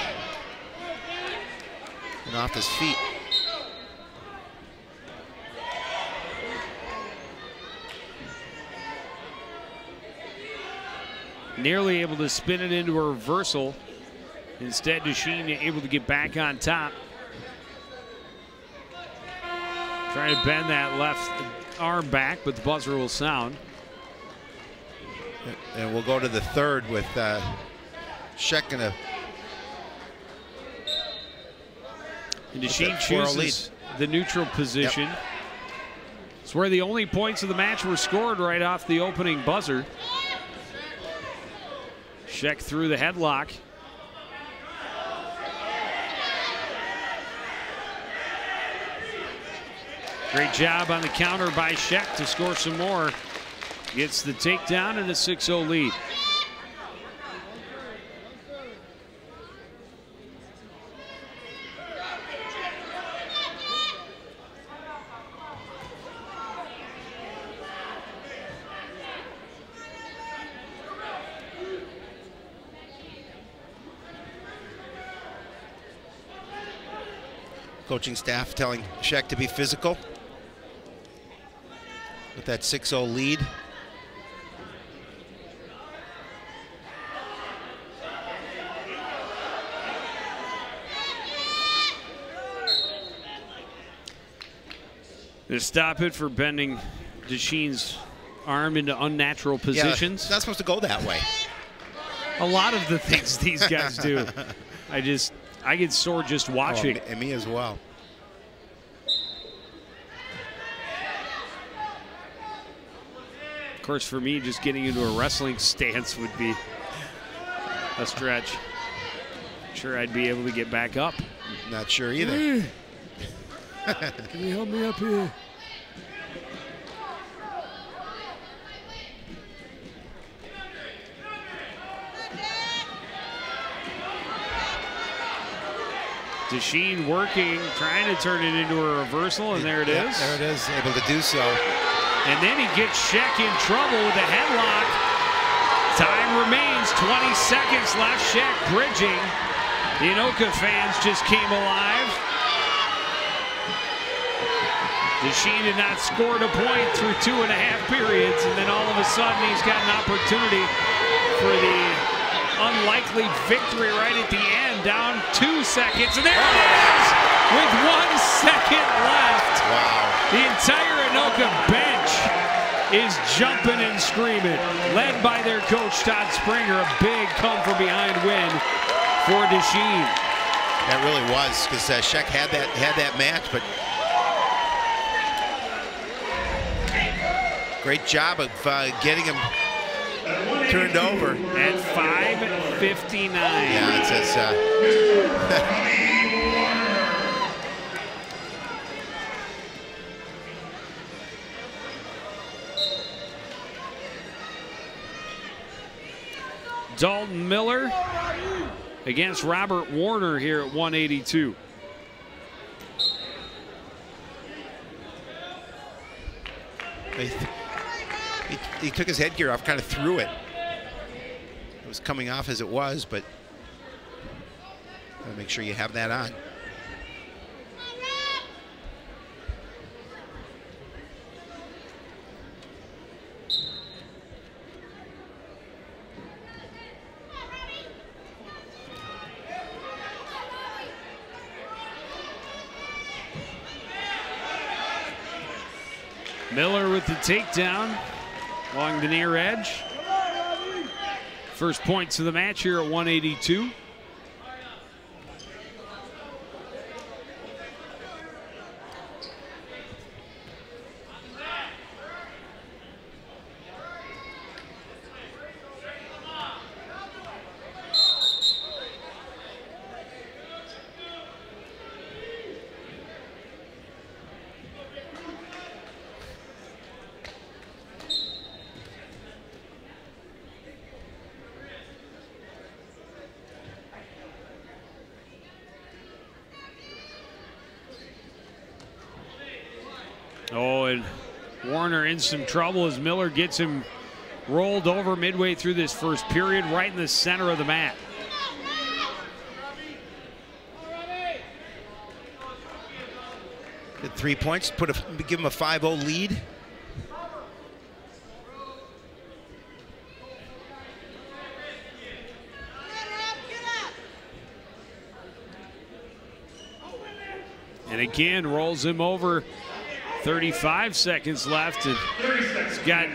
and off his feet. Nearly able to spin it into a reversal. Instead, Desheen able to get back on top. Trying to bend that left arm back, but the buzzer will sound. And we'll go to the third with Sheck gonna. And Desheen chooses the neutral position. Yep. It's where the only points of the match were scored right off the opening buzzer. Sheck through the headlock. Great job on the counter by Sheck to score some more. Gets the takedown and a 6-0 lead. Coaching staff telling Sheck to be physical with that 6-0 lead. They stop it for bending Desheen's arm into unnatural positions. Yeah, it's not supposed to go that way. A lot of the things these guys do. I get sore just watching. Oh, and me as well. Of course, for me, just getting into a wrestling stance would be a stretch. Sure, I'd be able to get back up. Not sure either. Can you help me up here? Desheen working, trying to turn it into a reversal, and there it is. There it is, able to do so. And then he gets Sheck in trouble with a headlock. Time remains, 20 seconds left. Sheck bridging. The Anoka fans just came alive. Desheen had not scored a point through 2.5 periods, and then all of a sudden he's got an opportunity for the unlikely victory right at the end, down 2 seconds, and there it is with 1 second left. Wow. The entire Anoka bench is jumping and screaming, led by their coach, Todd Springer. A big come-from-behind win for Desheen. That really was, because Sheck had that match, but great job of getting him turned over. At 5:59. Yeah, it says Dalton Miller against Robert Warner here at 182. He took his headgear off, kind of threw it. It was coming off as it was, but gotta make sure you have that on. Miller with the takedown along the near edge. First points of the match here at 182. Oh, and Warner in some trouble as Miller gets him rolled over midway through this first period, right in the center of the mat. Get 3 points, give him a 5-0 lead. And again, rolls him over. 35 seconds left, and he's got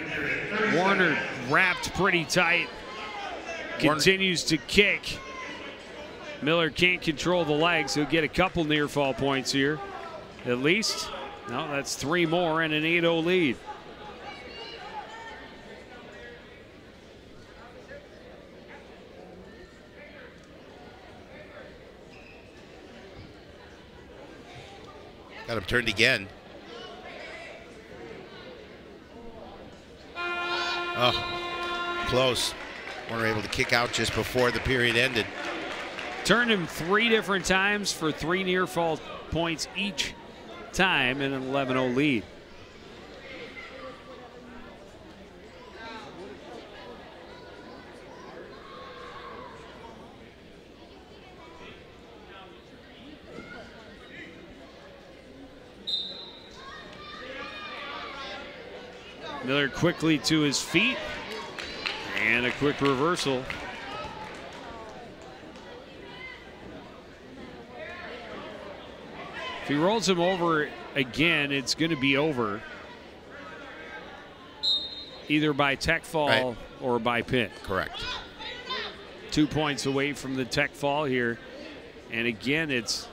Warner wrapped pretty tight. Continues to kick. Miller can't control the legs. He'll get a couple near fall points here, at least. No, that's 3 more and an 8-0 lead. Got him turned again. Oh, close. Warner able to kick out just before the period ended. Turned him 3 different times for 3 near fall points each time and an 11-0 lead. Miller quickly to his feet, and a quick reversal. If he rolls him over again, it's going to be over, either by tech fall or by pin. Correct. 2 points away from the tech fall here, and again, it's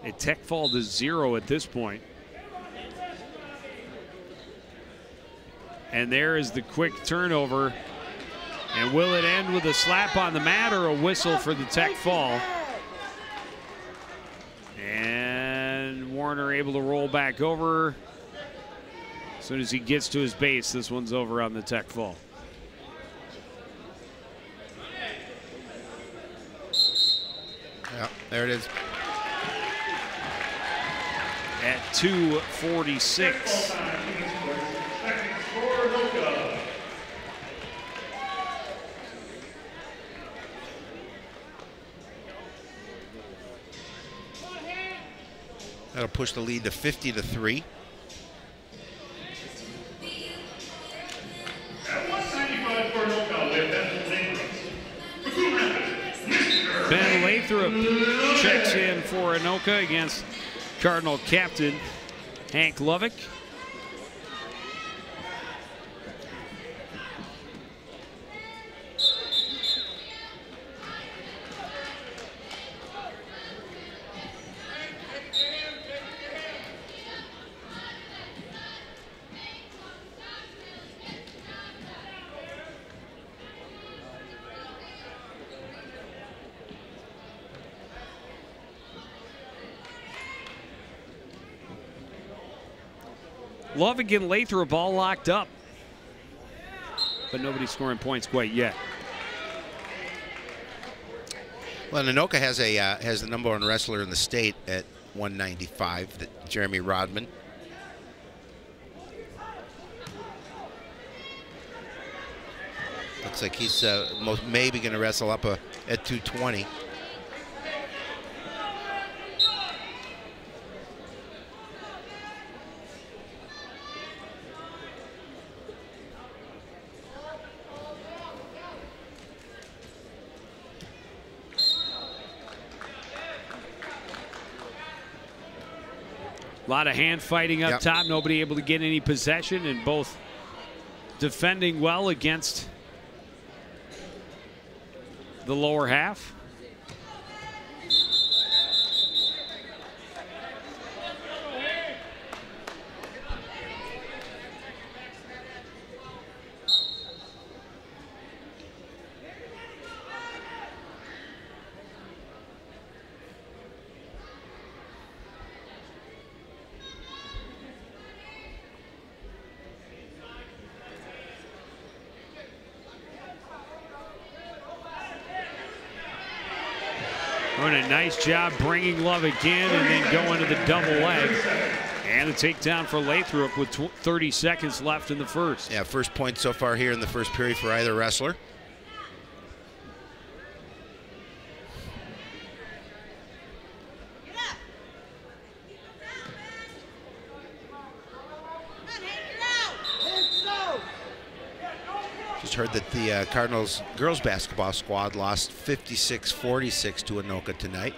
a tech fall to 0 at this point. And there is the quick turnover. And will it end with a slap on the mat or a whistle for the tech fall? And Warner able to roll back over. As soon as he gets to his base, this one's over on the tech fall. Yeah, there it is. At 2:46. That'll push the lead to 50-3. Ben Lathrop checks in for Anoka against Cardinal captain Hank Lovick. Lovick and Lathrop all locked up, but nobody's scoring points quite yet. Well, Anoka has the number 1 wrestler in the state at 195, Jeremy Rodman. Looks like he's maybe going to wrestle up at 220. A lot of hand fighting up top. Nobody able to get any possession, and both defending well against the lower half. Doing a nice job bringing Lovick in and then going to the double leg. And a takedown for Lathrop with 30 seconds left in the first. Yeah, first point so far here in the first period for either wrestler. Just heard that the Cardinals girls basketball squad lost 56-46 to Anoka tonight.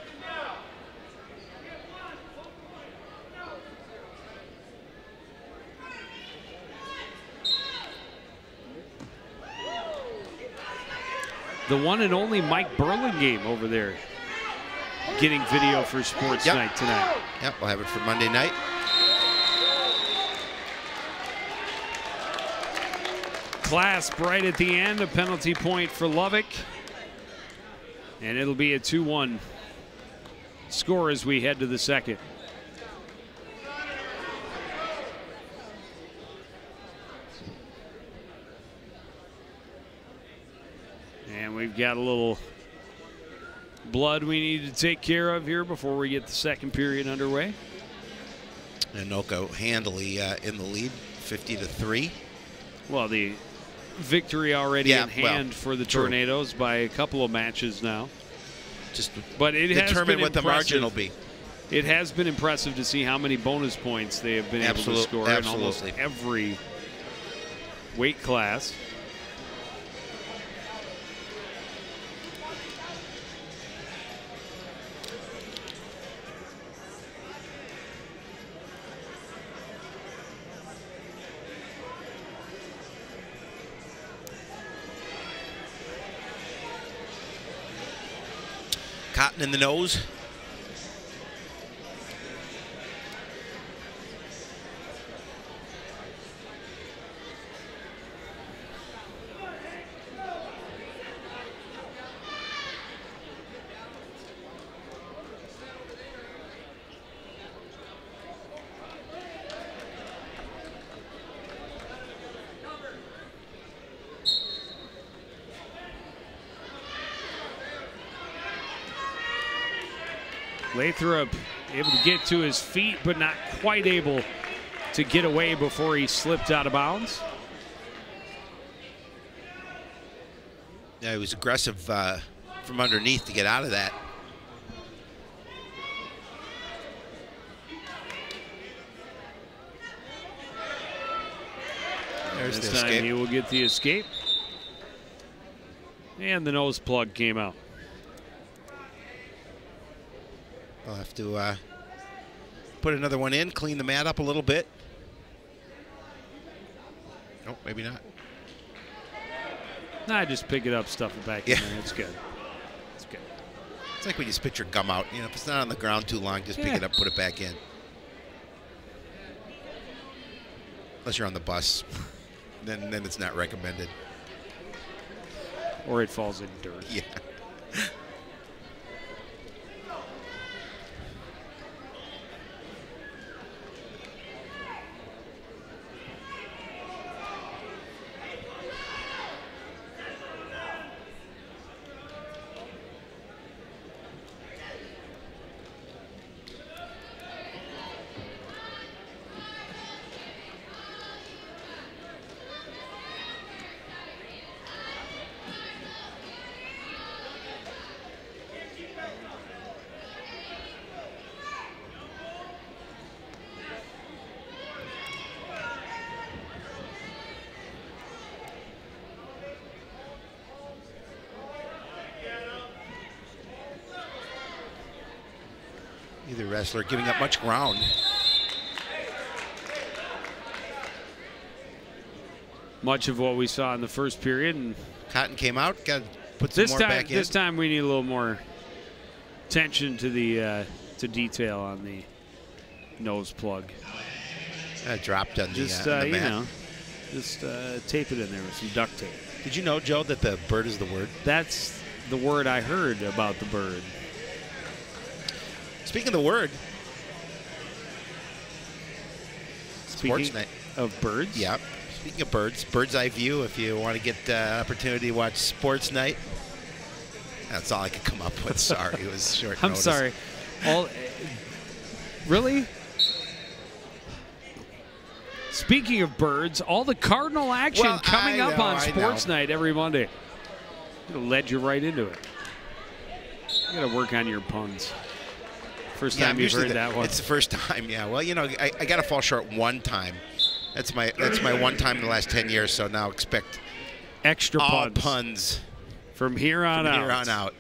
The one and only Mike Burlingame over there getting video for Sports Night tonight. Yep, we'll have it for Monday night. Clasp right at the end, a penalty point for Lovick. And it'll be a 2-1 score as we head to the second. And we've got a little blood we need to take care of here before we get the second period underway. Anoka handily in the lead, 50-3. Well, the victory already in hand for the Tornadoes by a couple of matches now. Just but it has determine been what the margin will be. It has been impressive to see how many bonus points they have been able to score in almost every weight class. Cotton in the nose. Lathrop able to get to his feet, but not quite able to get away before he slipped out of bounds. Yeah, he was aggressive from underneath to get out of that. There's the escape. This time he will get the escape. And the nose plug came out. I'll have to put another one in, clean the mat up a little bit. Nope, maybe not. Nah, just pick it up, stuff it back in there. It's good. It's good. It's like when you spit your gum out. You know, if it's not on the ground too long, just pick it up, put it back in. Unless you're on the bus, then it's not recommended. Or it falls in dirt. Yeah. either wrestler giving up much ground. Much of what we saw in the first period. And Cotton came out, got to put some more back in. This time we need a little more attention to the to detail on the nose plug. Dropped on just, the you mat. know, just tape it in there with some duct tape. Did you know, Joe, that the bird is the word? That's the word I heard about the bird. Speaking of the word, Speaking Sports Night of birds? Yeah. Speaking of birds, bird's eye view, if you want to get an opportunity to watch Sports Night. That's all I could come up with. Sorry, it was short I'm notice. sorry. Really? Speaking of birds, all the Cardinal action coming up on Sports Night every Monday. Led you right into it. You got to work on your puns. First time you've heard that one. It's the first time, yeah. Well, you know, I got to fall short one time. That's my one time in the last 10 years. So now expect extra all puns from here on out. From here on out.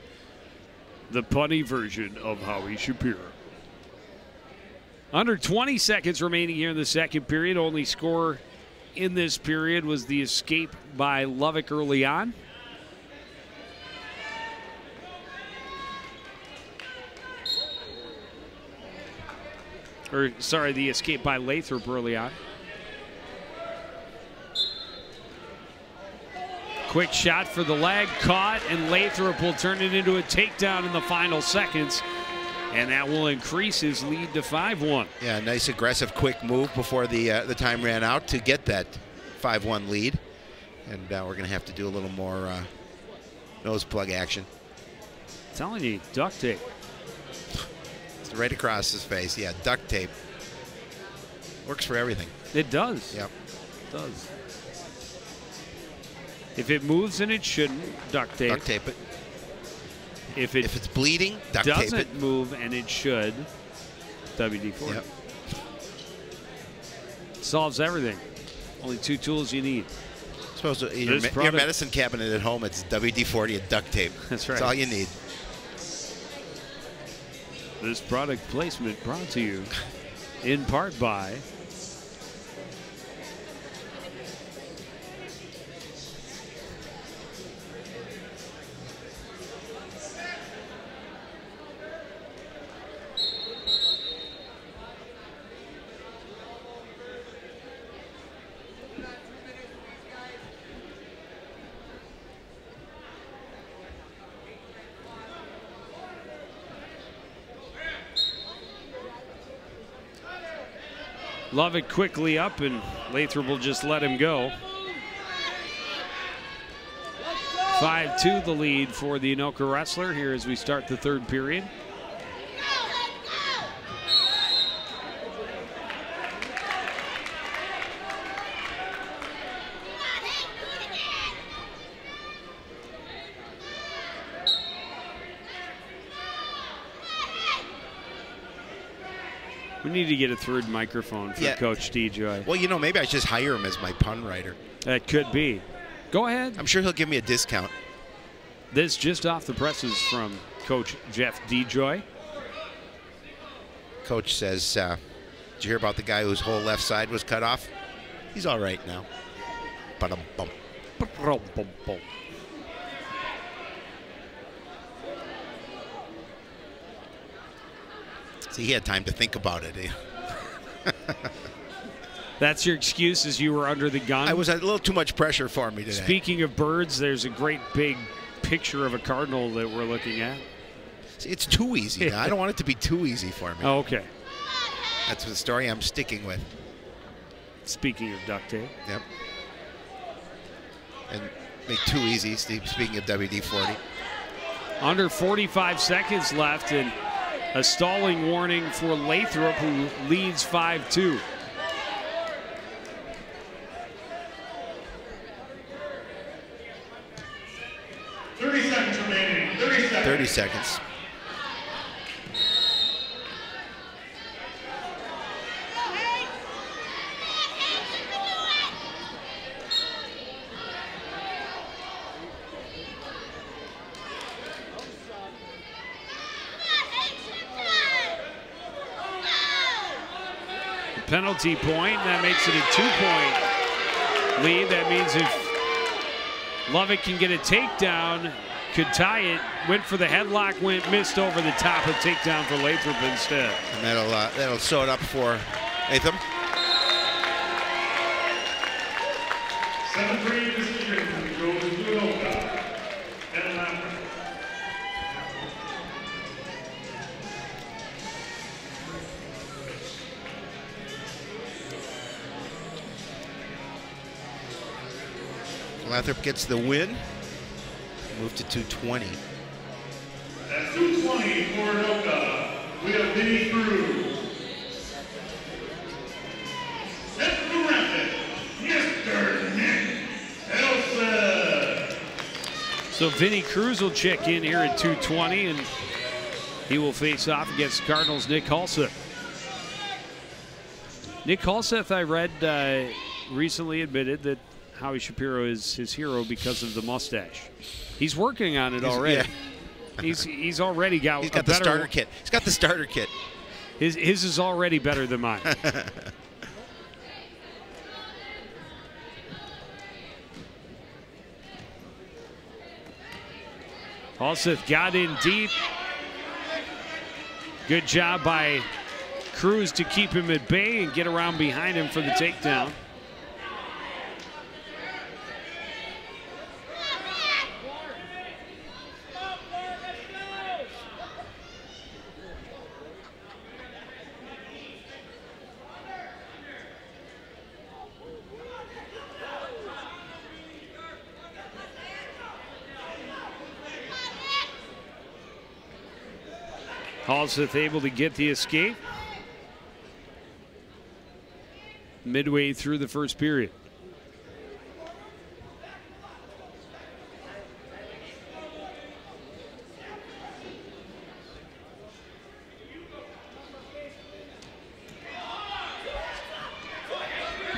The punny version of Howie Shapiro. Under 20 seconds remaining here in the second period. Only score in this period was the escape by Lovick early on. Or, sorry, the escape by Lathrop early on. Quick shot for the leg, caught, and Lathrop will turn it into a takedown in the final seconds. And that will increase his lead to 5-1. Yeah, nice aggressive quick move before the time ran out to get that 5-1 lead. And we're going to have to do a little more nose plug action. I'm telling you, duct tape. It's right across his face. Yeah, duct tape. Works for everything. It does. Yep. It does. If it moves and it shouldn't, duct tape. Duct tape it. If it's bleeding, duct tape it. Doesn't move and it should, WD-40. Yep. Solves everything. Only two tools you need. Suppose your medicine cabinet at home, it's WD-40 and duct tape. That's right. That's all you need. This product placement brought to you in part by Lovick quickly up, and Lathrop will just let him go. 5-2 the lead for the Anoka wrestler here as we start the third period. We need to get a third microphone for Coach DJ. Well, you know, maybe I should just hire him as my pun writer. That could be. Go ahead. I'm sure he'll give me a discount. This just off the presses from Coach Jeff DeJoy. Coach says, did you hear about the guy whose whole left side was cut off? He's all right now. Ba-dum-bum. Ba-dum-bum-bum. See, he had time to think about it. That's your excuse, as you were under the gun? I was a little too much pressure for me today. Speaking of birds, there's a great big picture of a cardinal that we're looking at. See, it's too easy. I don't want it to be too easy for me. Oh, okay. That's the story I'm sticking with. Speaking of duct tape. Yep. And make too easy, speaking of WD-40. Under 45 seconds left, and a stalling warning for Lathrop, who leads 5-2. Remaining. 30 seconds. penalty point. That makes it a 2-point lead. That means if Lovett can get a takedown, could tie it. Went for the headlock, missed over the top. A takedown for Lathrop instead. And that'll sew it up for Latham. 7-3 decision goes to Anoka. And Lathrop. Lathrop gets the win. Move to 220. At 220 for Anoka, we have Vinny Cruz. At the rampant, Mr. Nick Elsa. So Vinny Cruz will check in here at 220, and he will face off against Cardinals' Nick Halseth. Nick Halseth, I read, recently admitted that Howie Shapiro is his hero because of the mustache. He's working on it already. Yeah. He's already got. He's got the starter kit. He's got the starter kit. His is already better than mine. Halseth got in deep. Good job by Cruz to keep him at bay and get around behind him for the takedown. Halseth able to get the escape midway through the first period.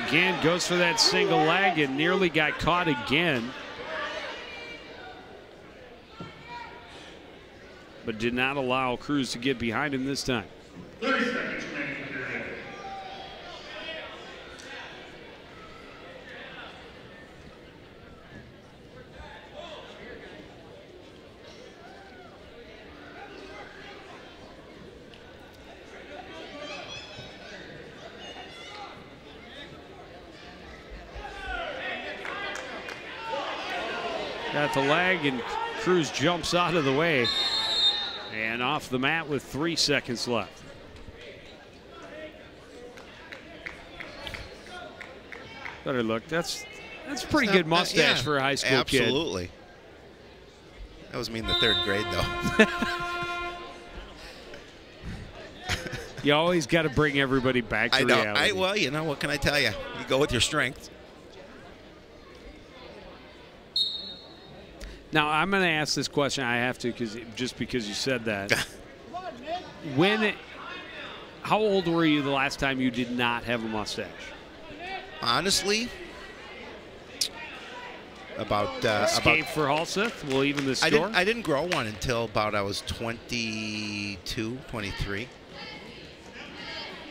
Again, goes for that single leg and nearly got caught again. But did not allow Cruz to get behind him this time. 30 seconds remaining period. Got the leg, and Cruz jumps out of the way. And off the mat with 3 seconds left. Better look. That's a pretty good mustache for a high school kid. Absolutely. That was me in the 3rd grade, though. You always got to bring everybody back to reality. Well, you know, what can I tell you? You go with your strengths. Now, I'm going to ask this question. I have to, just because you said that. How old were you the last time you did not have a mustache? Honestly, about escape for Halseth will even the score. I didn't grow one until about I was 22, 23.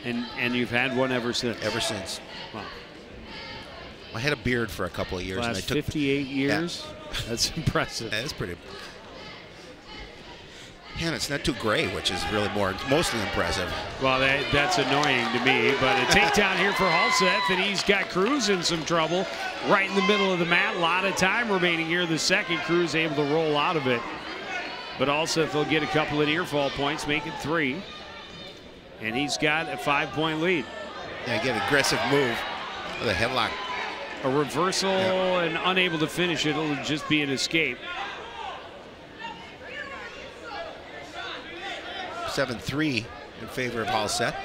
And you've had one ever since. Ever since. Wow. I had a beard for a couple of years. Last and I took 58 years. Yeah. That's impressive. That's pretty. And it's not too gray, which is really mostly impressive. Well, that's annoying to me. But a takedown here for Halseth, and he's got Cruz in some trouble right in the middle of the mat. A lot of time remaining here. The second, Cruz able to roll out of it. But Halseth will get a couple of near-fall points, make it 3. And he's got a 5-point lead. Yeah, get an aggressive move with a headlock. A reversal and unable to finish it. It'll just be an escape. 7-3 in favor of Halseth.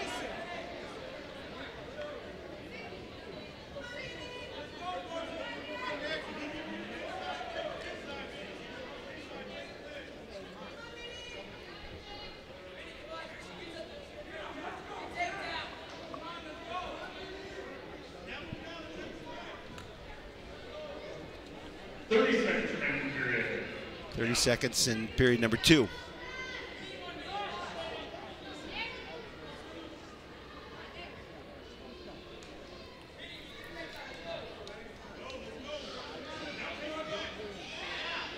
Seconds 30 seconds in period number 2.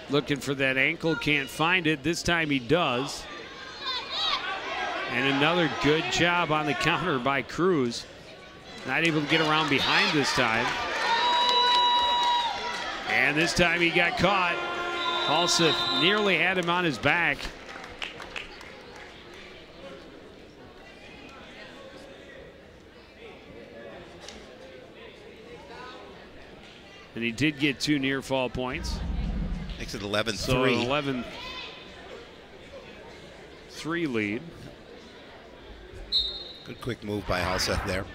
Looking for that ankle, can't find it. This time he does. And another good job on the counter by Cruz. Not able to get around behind this time. And this time he got caught. Halseth nearly had him on his back. And he did get 2 near fall points. Makes it 11-3. So an 11-3 lead. Good quick move by Halseth there.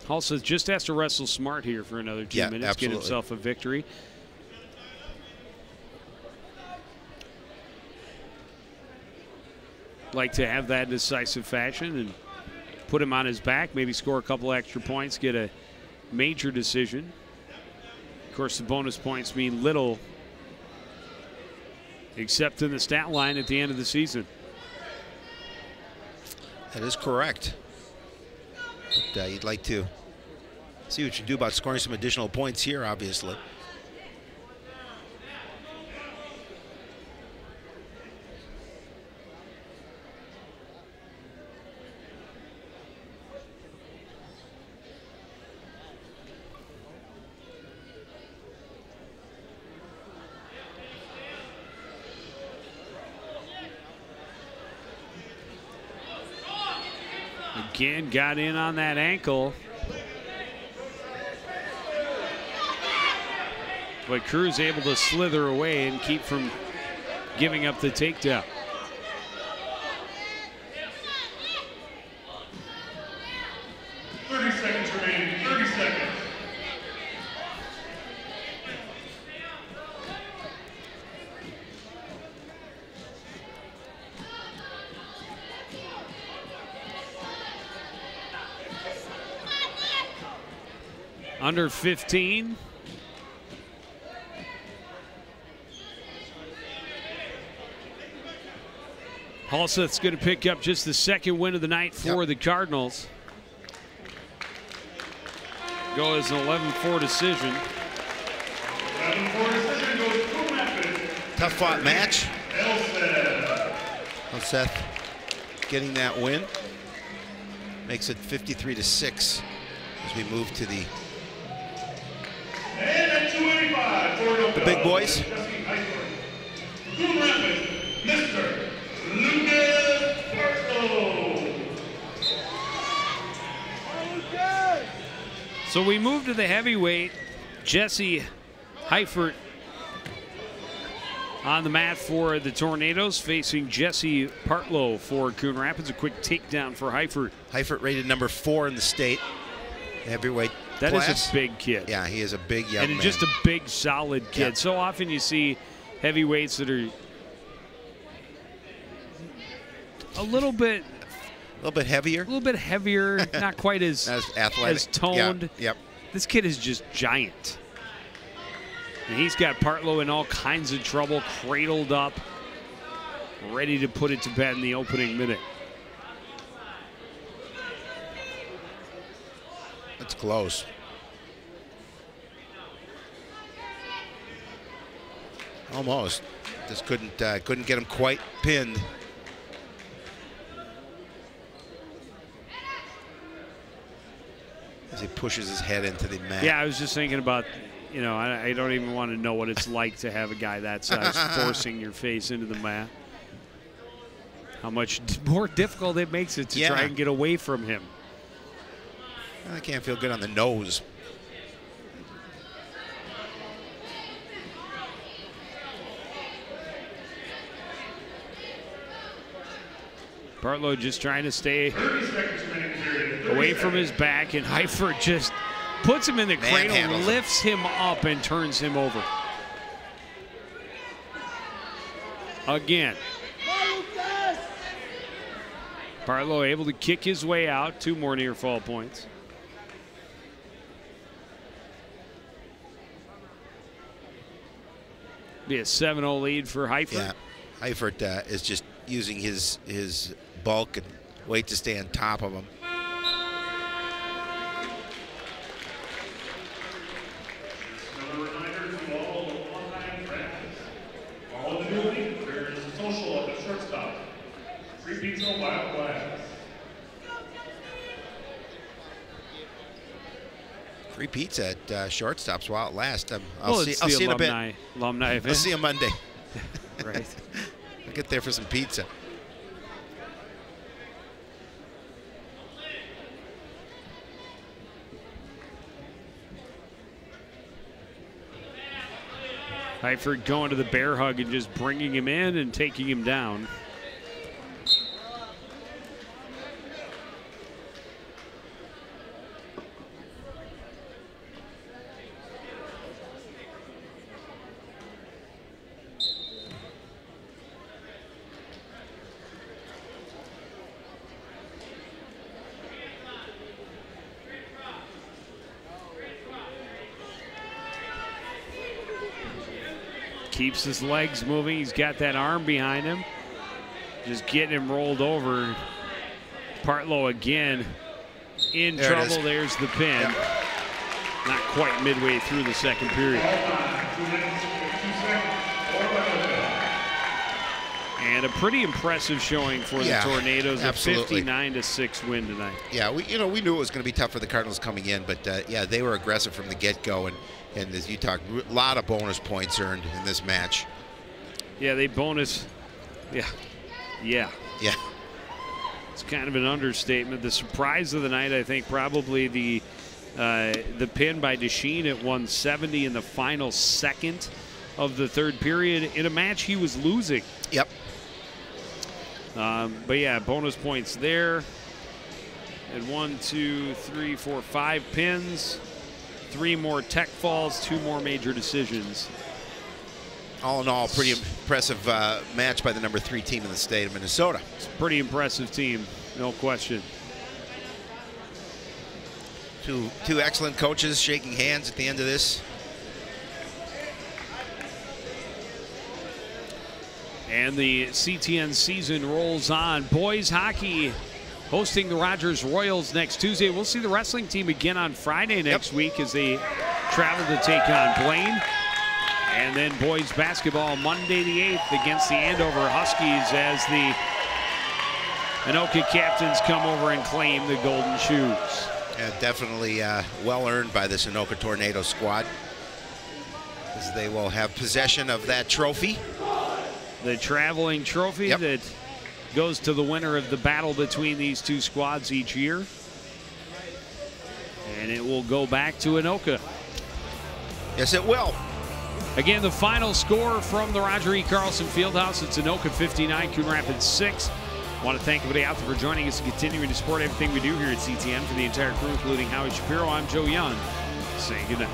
Halseth just has to wrestle smart here for another 2 minutes, absolutely. get himself a victory. Like to have that decisive fashion and put him on his back, maybe score a couple extra points, get a major decision. Of course, the bonus points mean little except in the stat line at the end of the season. That is correct. But, you'd like to see what you do about scoring some additional points here, obviously. Again, got in on that ankle. But Cruz able to slither away and keep from giving up the takedown. Remaining, 30 seconds. Under 15. Halseth's going to pick up just the 2nd win of the night for the Cardinals. Go as an 11-4 decision. 11-4 decision goes Coon Rapids. Tough fought match. Halseth getting that win. Makes it 53-6 as we move to the big boys. Coon Rapids, Mr. Lucas Barstow. So we move to the heavyweight. Jesse Heifert on the mat for the Tornadoes, facing Jesse Partlow for Coon Rapids. A quick takedown for Heifert. Heifert rated number 4 in the state. Heavyweight That class. is a big kid. Yeah, he is a big young man. And just a big, solid kid. Yeah. So often you see heavyweights that are a little bit heavier, not quite as athletic, as toned. Yeah. Yep. This kid is just giant. And he's got Partlow in all kinds of trouble, cradled up, ready to put it to bed in the opening minute. That's close. Almost. Just couldn't get him quite pinned. As he pushes his head into the mat. Yeah, I was just thinking about, you know, I don't even want to know what it's like to have a guy that size forcing your face into the mat. How much more difficult it makes it to try and get away from him. I can't feel good on the nose. Partlow just trying to stay away from his back, and Heifert just puts him in the cradle, lifts him up, and turns him over. Again. Partlow able to kick his way out. 2 more near fall points. Be a 7-0 lead for Heifert. Yeah, Heifert is just using his bulk and weight to stay on top of him. Another reminder to all the online friends. All of the new league, there is a social at the shortstop. Free pizza, wild glass. Free pizza at shortstops while it lasts. I'll see in a bit. Alumni event. I'll see you Monday. Right. I'll get there for some pizza. Heifert going to the bear hug and just bringing him in and taking him down. Keeps his legs moving. He's got that arm behind him. Just getting him rolled over. Partlow again in trouble. There's the pin. Yep. Not quite midway through the second period. And a pretty impressive showing for the Tornadoes. Absolutely. A 59-6 win tonight. Yeah, we knew it was going to be tough for the Cardinals coming in, but yeah, they were aggressive from the get-go, and as you talked, a lot of bonus points earned in this match. Yeah, they bonus. Yeah. It's kind of an understatement. The surprise of the night, I think, probably the pin by Desheen at 170 in the final second of the third period in a match he was losing. Yep. But yeah, bonus points there. And 1, 2, 3, 4, 5 pins. 3 more tech falls, 2 more major decisions. All in all, pretty impressive match by the number 3 team in the state of Minnesota. It's a pretty impressive team, no question. Two excellent coaches shaking hands at the end of this. And the CTN season rolls on. Boys hockey hosting the Rogers Royals next Tuesday. We'll see the wrestling team again on Friday next week as they travel to take on Blaine. And then boys basketball Monday the 8th against the Andover Huskies as the Anoka captains come over and claim the golden shoes. Yeah, definitely well earned by this Anoka Tornado squad, as they will have possession of that trophy. The traveling trophy that goes to the winner of the battle between these two squads each year. And it will go back to Anoka. Yes, it will. Again, the final score from the Roger E. Carlson Fieldhouse. It's Anoka 59, Coon Rapids 6. I want to thank everybody out there for joining us and continuing to support everything we do here at CTN. For the entire crew, including Howie Shapiro, I'm Joe Young, saying good night.